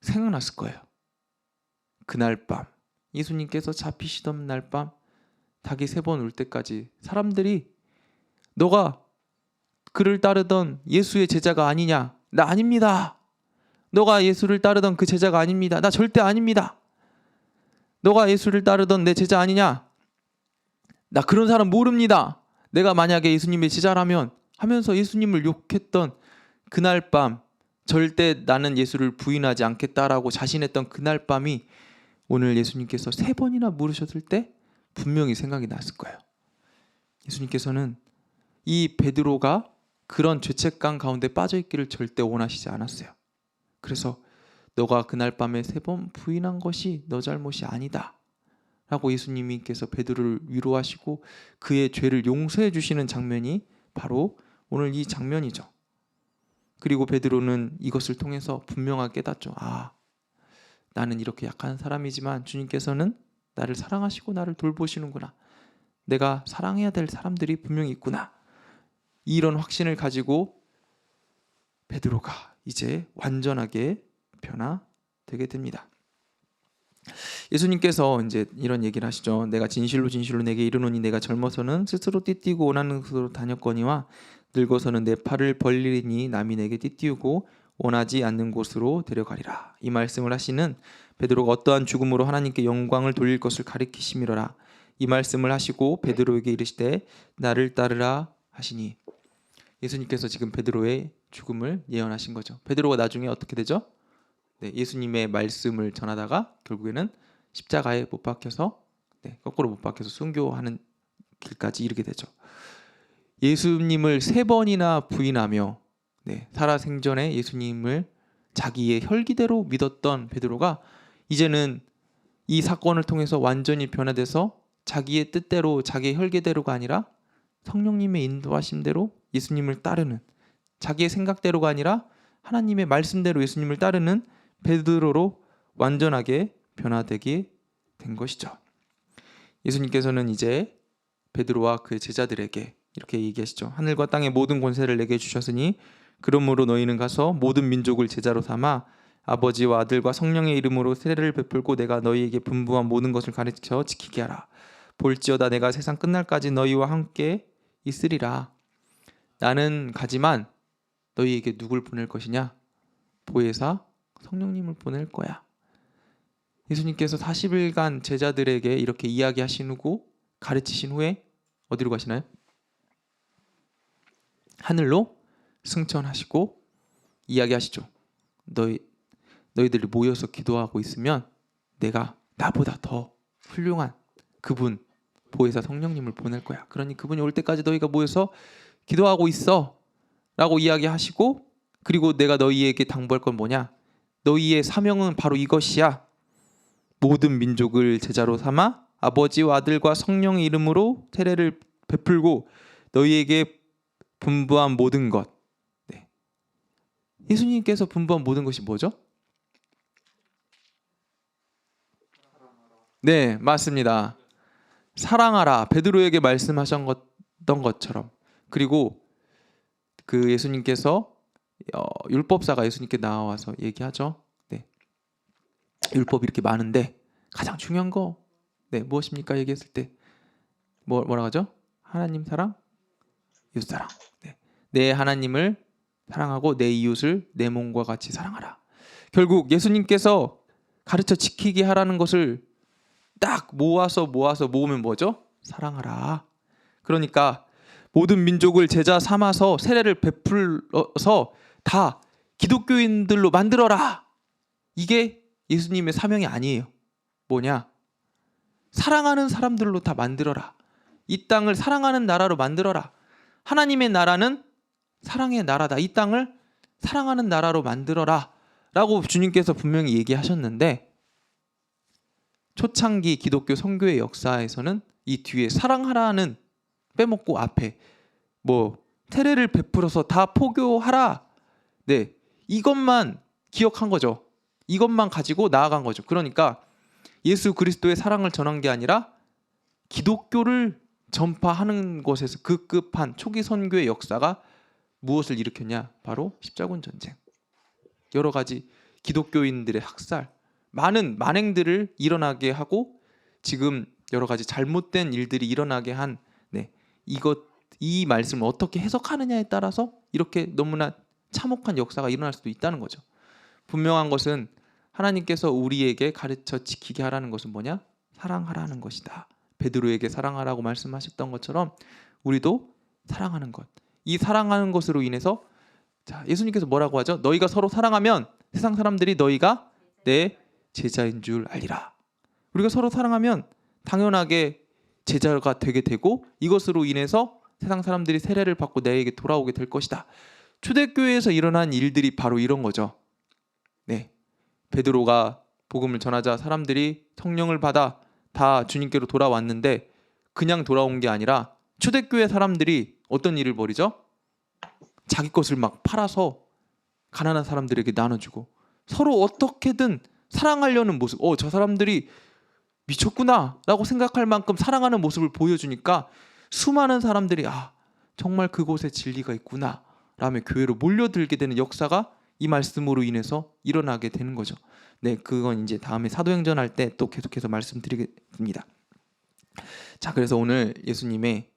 생각났을 거예요. 그날 밤 예수님께서 잡히시던 날 밤 닭이 3번 울 때까지 사람들이 너가 그를 따르던 예수의 제자가 아니냐? 나 아닙니다. 너가 예수를 따르던 그 제자가 아닙니다. 나 절대 아닙니다. 너가 예수를 따르던 내 제자 아니냐? 나 그런 사람 모릅니다. 내가 만약에 예수님의 제자라면 하면서 예수님을 욕했던 그날 밤, 절대 나는 예수를 부인하지 않겠다라고 자신했던 그날 밤이 오늘 예수님께서 3번이나 물으셨을 때 분명히 생각이 났을 거예요. 예수님께서는 이 베드로가 그런 죄책감 가운데 빠져있기를 절대 원하시지 않았어요. 그래서 너가 그날 밤에 3번 부인한 것이 너 잘못이 아니다 라고 예수님께서 베드로를 위로하시고 그의 죄를 용서해 주시는 장면이 바로 오늘 이 장면이죠. 그리고 베드로는 이것을 통해서 분명하게 깨닫죠. 아, 나는 이렇게 약한 사람이지만 주님께서는 나를 사랑하시고 나를 돌보시는구나. 내가 사랑해야 될 사람들이 분명히 있구나. 이런 확신을 가지고 베드로가 이제 완전하게 변화되게 됩니다. 예수님께서 이제 이런 얘기를 하시죠. 내가 진실로 진실로 내게 이르노니 내가 젊어서는 스스로 띠띠고 원하는 곳으로 다녔거니와 늙어서는 내 팔을 벌리니 남이 내게 띠띠우고 원하지 않는 곳으로 데려가리라. 이 말씀을 하시는 베드로가 어떠한 죽음으로 하나님께 영광을 돌릴 것을 가리키심이로라. 이 말씀을 하시고 베드로에게 이르시되 나를 따르라 하시니 예수님께서 지금 베드로의 죽음을 예언하신 거죠. 베드로가 나중에 어떻게 되죠? 네, 예수님의 말씀을 전하다가 결국에는 십자가에 못 박혀서 거꾸로 못 박혀서 순교하는 길까지 이르게 되죠. 예수님을 3번이나 부인하며 살아생전에 예수님을 자기의 혈기대로 믿었던 베드로가 이제는 이 사건을 통해서 완전히 변화돼서 자기의 뜻대로 자기의 혈기대로가 아니라 성령님의 인도하심대로 예수님을 따르는, 자기의 생각대로가 아니라 하나님의 말씀대로 예수님을 따르는 베드로로 완전하게 변화되게 된 것이죠. 예수님께서는 이제 베드로와 그의 제자들에게 이렇게 얘기하시죠. 하늘과 땅의 모든 권세를 내게 주셨으니 그러므로 너희는 가서 모든 민족을 제자로 삼아 아버지와 아들과 성령의 이름으로 세례를 베풀고 내가 너희에게 분부한 모든 것을 가르쳐 지키게 하라. 볼지어다 내가 세상 끝날까지 너희와 함께 있으리라. 나는 가지만 너희에게 누굴 보낼 것이냐? 보혜사 성령님을 보낼 거야. 예수님께서 40일간 제자들에게 이렇게 이야기하시고 가르치신 후에 어디로 가시나요? 하늘로 승천하시고 이야기하시죠. 너희들이 모여서 기도하고 있으면 내가 나보다 더 훌륭한 그분 보혜사 성령님을 보낼 거야. 그러니 그분이 올 때까지 너희가 모여서 기도하고 있어 라고 이야기하시고, 그리고 내가 너희에게 당부할 건 뭐냐? 너희의 사명은 바로 이것이야. 모든 민족을 제자로 삼아 아버지와 아들과 성령의 이름으로 세례를 베풀고 너희에게 분부한 모든 것. 예수님께서 분부한 모든 것이 뭐죠? 네, 맞습니다. 사랑하라. 베드로에게 말씀하셨던 것처럼. 그리고 그 예수님께서 율법사가 예수님께 나와서 얘기하죠. 율법이 이렇게 많은데 가장 중요한 거 무엇입니까? 얘기했을 때 뭐라고 하죠? 하나님 사랑, 이웃 사랑. 내 하나님을 사랑하고 내 이웃을 내 몸과 같이 사랑하라. 결국 예수님께서 가르쳐 지키게 하라는 것을 딱 모아서 모으면 뭐죠? 사랑하라. 그러니까 모든 민족을 제자 삼아서 세례를 베풀어서 다 기독교인들로 만들어라. 이게 예수님의 사명이 아니에요. 뭐냐? 사랑하는 사람들로 다 만들어라. 이 땅을 사랑하는 나라로 만들어라. 하나님의 나라는 사랑의 나라다. 이 땅을 사랑하는 나라로 만들어라 라고 주님께서 분명히 얘기하셨는데, 초창기 기독교 선교의 역사에서는 이 뒤에 사랑하라는 빼먹고 앞에 세례를 베풀어서 다 포교하라. 이것만 기억한 거죠. 이것만 가지고 나아간 거죠. 그러니까 예수 그리스도의 사랑을 전한 게 아니라 기독교를 전파하는 것에서 급급한 초기 선교의 역사가 무엇을 일으켰냐? 바로 십자군 전쟁. 여러 가지 기독교인들의 학살, 많은 만행들을 일어나게 하고 지금 여러 가지 잘못된 일들이 일어나게 한 이 말씀을 어떻게 해석하느냐에 따라서 이렇게 너무나 참혹한 역사가 일어날 수도 있다는 거죠. 분명한 것은 하나님께서 우리에게 가르쳐 지키게 하라는 것은 뭐냐? 사랑하라는 것이다. 베드로에게 사랑하라고 말씀하셨던 것처럼 우리도 사랑하는 것. 이 사랑하는 것으로 인해서 자, 예수님께서 뭐라고 하죠? 너희가 서로 사랑하면 세상 사람들이 너희가 내 제자인 줄 알리라. 우리가 서로 사랑하면 당연하게 제자가 되게 되고 이것으로 인해서 세상 사람들이 세례를 받고 내게 돌아오게 될 것이다. 초대교회에서 일어난 일들이 바로 이런 거죠. 네, 베드로가 복음을 전하자 사람들이 성령을 받아 다 주님께로 돌아왔는데 그냥 돌아온 게 아니라 초대교회 사람들이 어떤 일을 벌이죠? 자기 것을 막 팔아서 가난한 사람들에게 나눠주고 서로 어떻게든 사랑하려는 모습. 저 사람들이 미쳤구나 라고 생각할 만큼 사랑하는 모습을 보여주니까 수많은 사람들이 정말 그곳에 진리가 있구나 라며 교회로 몰려들게 되는 역사가 이 말씀으로 인해서 일어나게 되는 거죠. 네, 그건 이제 다음에 사도행전 할 때 또 계속해서 말씀드리겠습니다. 자, 그래서 오늘 예수님의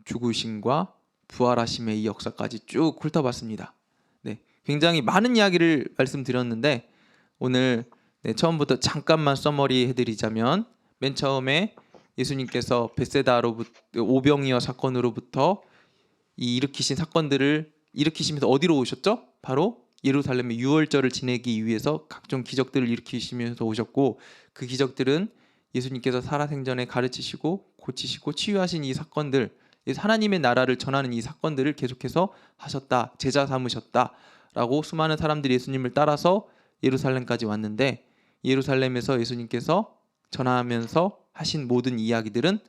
죽으심과 부활하심의 이 역사까지 쭉 훑어봤습니다. 네, 굉장히 많은 이야기를 말씀드렸는데 오늘 처음부터 잠깐만 서머리 해드리자면 맨 처음에 예수님께서 벳세다로부터 오병이어 사건으로부터 이 일으키신 사건들을 일으키시면서 어디로 오셨죠? 바로 예루살렘의 유월절을 지내기 위해서 각종 기적들을 일으키시면서 오셨고 그 기적들은 예수님께서 살아생전에 가르치시고 고치시고 치유하신 이 사건들, 하나님의 나라를 전하는 이 사건들을 계속해서 하셨다, 제자 삼으셨다라고 수많은 사람들이 예수님을 따라서 예루살렘까지 왔는데 예루살렘에서 예수님께서 전하면서 하신 모든 이야기들은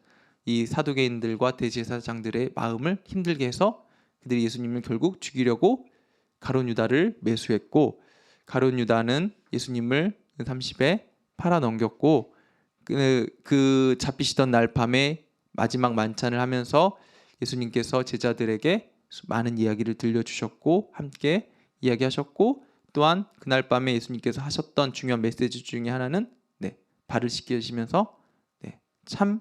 이 사두개인들과 대제사장들의 마음을 힘들게 해서 그들이 예수님을 결국 죽이려고 가룟 유다를 매수했고 가룟 유다는 예수님을 30에 팔아 넘겼고 그 잡히시던 날 밤에 마지막 만찬을 하면서 예수님께서 제자들에게 많은 이야기를 들려주셨고 함께 이야기하셨고 또한 그날 밤에 예수님께서 하셨던 중요한 메시지 중에 하나는 발을 씻기시면서 참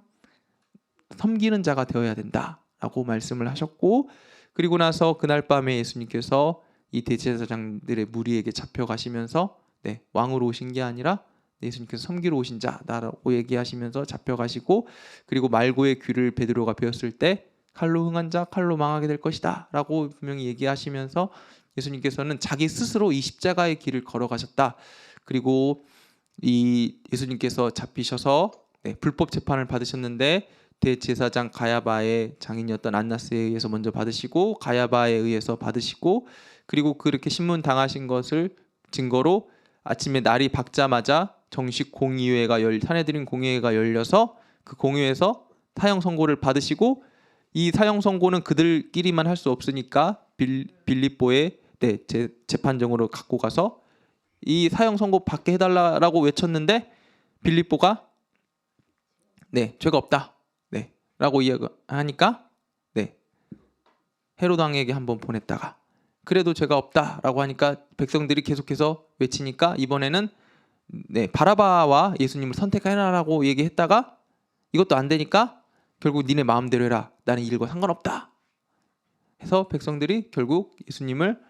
섬기는 자가 되어야 된다라고 말씀을 하셨고 그리고 나서 그날 밤에 예수님께서 이 대제사장들의 무리에게 잡혀가시면서 왕으로 오신 게 아니라 예수님께서 섬기러 오신 자라고 얘기하시면서 잡혀가시고 그리고 말고의 귀를 베드로가 베었을 때 칼로 흥한 자 칼로 망하게 될 것이다 라고 분명히 얘기하시면서 예수님께서는 자기 스스로 이 십자가의 길을 걸어가셨다. 그리고 이 예수님께서 잡히셔서 불법 재판을 받으셨는데 대제사장 가야바의 장인이었던 안나스에 의해서 먼저 받으시고 가야바에 의해서 받으시고 그리고 그렇게 신문 당하신 것을 증거로 아침에 날이 밝자마자 정식 공의회가 산헤드린 공의회가 열려서 그 공의회에서 사형 선고를 받으시고 이 사형 선고는 그들끼리만 할 수 없으니까 빌립보의 재판정으로 갖고 가서 이 사형 선고 받게 해달라고 외쳤는데 빌립보가 죄가 없다 라고 이야기하니까 헤롯 왕에게 한번 보냈다가 그래도 죄가 없다라고 하니까 백성들이 계속해서 외치니까 이번에는 바라바와 예수님을 선택해라라고 얘기했다가 이것도 안 되니까 결국 니네 마음대로 해라. 나는 이 일과 상관없다. 해서 백성들이 결국 예수님을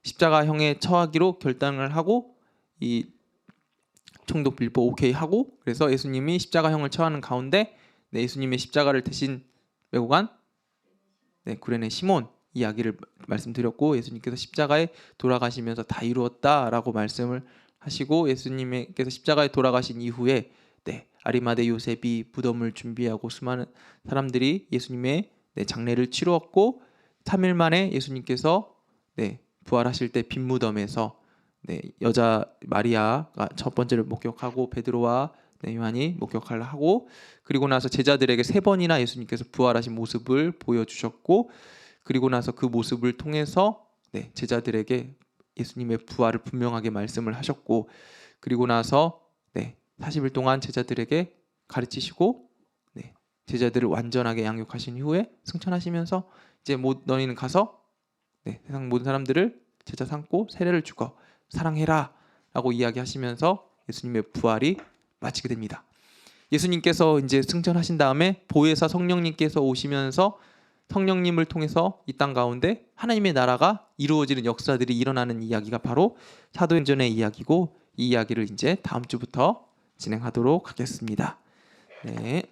십자가형에 처하기로 결단을 하고 이 총독 빌보 오케이 하고 그래서 예수님이 십자가형을 처하는 가운데 예수님의 십자가를 대신 메고 간 구레네 시몬 이야기를 말씀드렸고 예수님께서 십자가에 돌아가시면서 다 이루었다라고 말씀을 하시고 예수님께서 십자가에 돌아가신 이후에 아리마대 요셉이 무덤을 준비하고 수많은 사람들이 예수님의 장례를 치루었고 3일 만에 예수님께서 부활하실 때 빈 무덤에서 여자 마리아가 첫 번째를 목격하고 베드로와 요한이 목격을 하고 그리고 나서 제자들에게 3번이나 예수님께서 부활하신 모습을 보여주셨고 그리고 나서 그 모습을 통해서 제자들에게 예수님의 부활을 분명하게 말씀을 하셨고 그리고 나서 40일 동안 제자들에게 가르치시고 제자들을 완전하게 양육하신 이후에 승천하시면서 이제 너희는 가서 세상 모든 사람들을 제자 삼고 세례를 주고 사랑해라 라고 이야기하시면서 예수님의 부활이 마치게 됩니다. 예수님께서 이제 승천하신 다음에 보혜사 성령님께서 오시면서 성령님을 통해서 이 땅 가운데 하나님의 나라가 이루어지는 역사들이 일어나는 이야기가 바로 사도행전의 이야기고, 이 이야기를 이제 다음 주부터 진행하도록 하겠습니다. 네.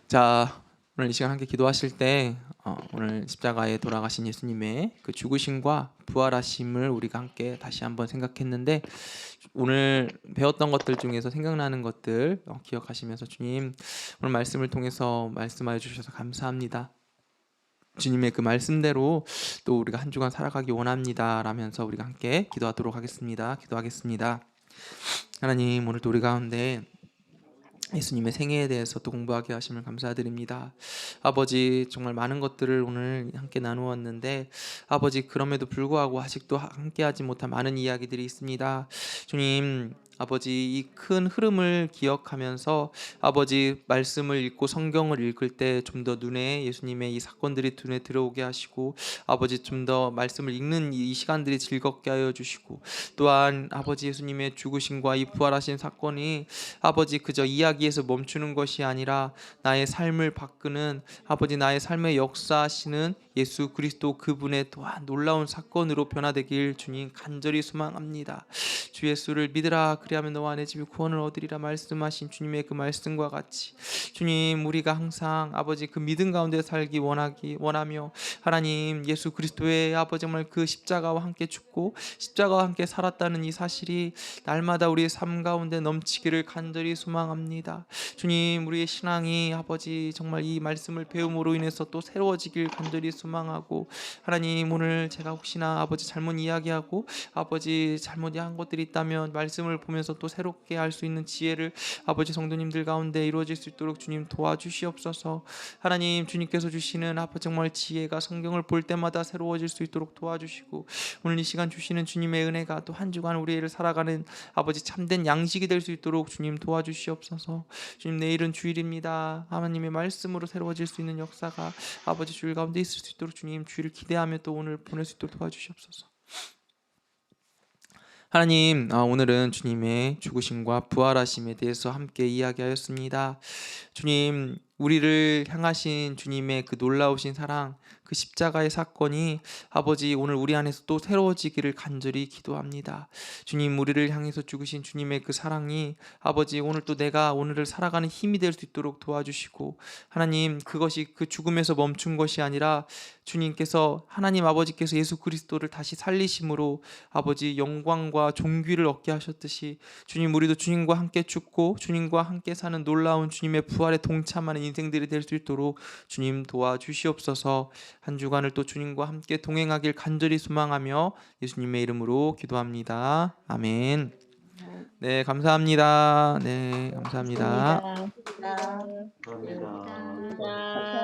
자, 오늘 이 시간 함께 기도하실 때 오늘 십자가에 돌아가신 예수님의 그 죽으심과 부활하심을 우리가 함께 다시 한번 생각했는데, 오늘 배웠던 것들 중에서 생각나는 것들 기억하시면서 주님 오늘 말씀을 통해서 말씀하여 주셔서 감사합니다. 주님의 그 말씀대로 또 우리가 한 주간 살아가기 원합니다 라면서 우리가 함께 기도하도록 하겠습니다. 기도하겠습니다. 하나님, 오늘도 우리 가운데 예수님의 생애에 대해서 또 공부하게 하심을 감사드립니다. 아버지, 정말 많은 것들을 오늘 함께 나누었는데 아버지, 그럼에도 불구하고 아직도 함께하지 못한 많은 이야기들이 있습니다. 주님, 아버지, 이 큰 흐름을 기억하면서 아버지 말씀을 읽고 성경을 읽을 때 좀 더 눈에 예수님의 이 사건들이 눈에 들어오게 하시고, 아버지 좀 더 말씀을 읽는 이 시간들이 즐겁게 하여 주시고, 또한 아버지 예수님의 죽으심과 이 부활하신 사건이 아버지 그저 이야기에서 멈추는 것이 아니라 나의 삶을 바꾸는, 아버지 나의 삶의 역사하시는 예수 그리스도 그분의 또한 놀라운 사건으로 변화되길 주님 간절히 소망합니다. 주 예수를 믿으라, 그리하면 너와 내 집이 구원을 얻으리라 말씀하신 주님의 그 말씀과 같이 주님, 우리가 항상 아버지 그 믿음 가운데 살기 원하며 하나님 예수 그리스도의 아버지 정말 그 십자가와 함께 죽고 십자가와 함께 살았다는 이 사실이 날마다 우리의 삶 가운데 넘치기를 간절히 소망합니다. 주님, 우리의 신앙이 아버지 정말 이 말씀을 배움으로 인해서 또 새로워지길 간절히 소망하고, 하나님 오늘 제가 혹시나 아버지 잘못 이야기하고 아버지 잘못한 것들이 있다면 말씀을 보면서 또 새롭게 할 수 있는 지혜를 아버지 성도님들 가운데 이루어질 수 있도록 주님 도와주시옵소서. 하나님, 주님께서 주시는 아버지 정말 지혜가 성경을 볼 때마다 새로워질 수 있도록 도와주시고, 오늘 이 시간 주시는 주님의 은혜가 또 한 주간 우리를 살아가는 아버지 참된 양식이 될 수 있도록 주님 도와주시옵소서. 주님, 내일은 주일입니다. 하나님의 말씀으로 새로워질 수 있는 역사가 아버지 주일 가운데 있을 수 있도록 주님 주일을 기대하며 또 오늘 보낼 수 있도록 도와주시옵소서. 하나님, 오늘은 주님의 죽으심과 부활하심에 대해서 함께 이야기하였습니다. 주님, 우리를 향하신 주님의 그 놀라우신 사랑, 그 십자가의 사건이 아버지 오늘 우리 안에서 또 새로워지기를 간절히 기도합니다. 주님, 우리를 향해서 죽으신 주님의 그 사랑이 아버지 오늘 또 내가 오늘을 살아가는 힘이 될 수 있도록 도와주시고, 하나님 그것이 그 죽음에서 멈춘 것이 아니라 주님께서 하나님 아버지께서 예수 그리스도를 다시 살리심으로 아버지 영광과 존귀를 얻게 하셨듯이 주님, 우리도 주님과 함께 죽고 주님과 함께 사는 놀라운 주님의 부활에 동참하는 인생들이 될 수 있도록 주님 도와주시옵소서. 한 주간을 또 주님과 함께 동행하길 간절히 소망하며 예수님의 이름으로 기도합니다. 아멘. 네, 감사합니다. 네, 감사합니다. 감사합니다. 감사합니다.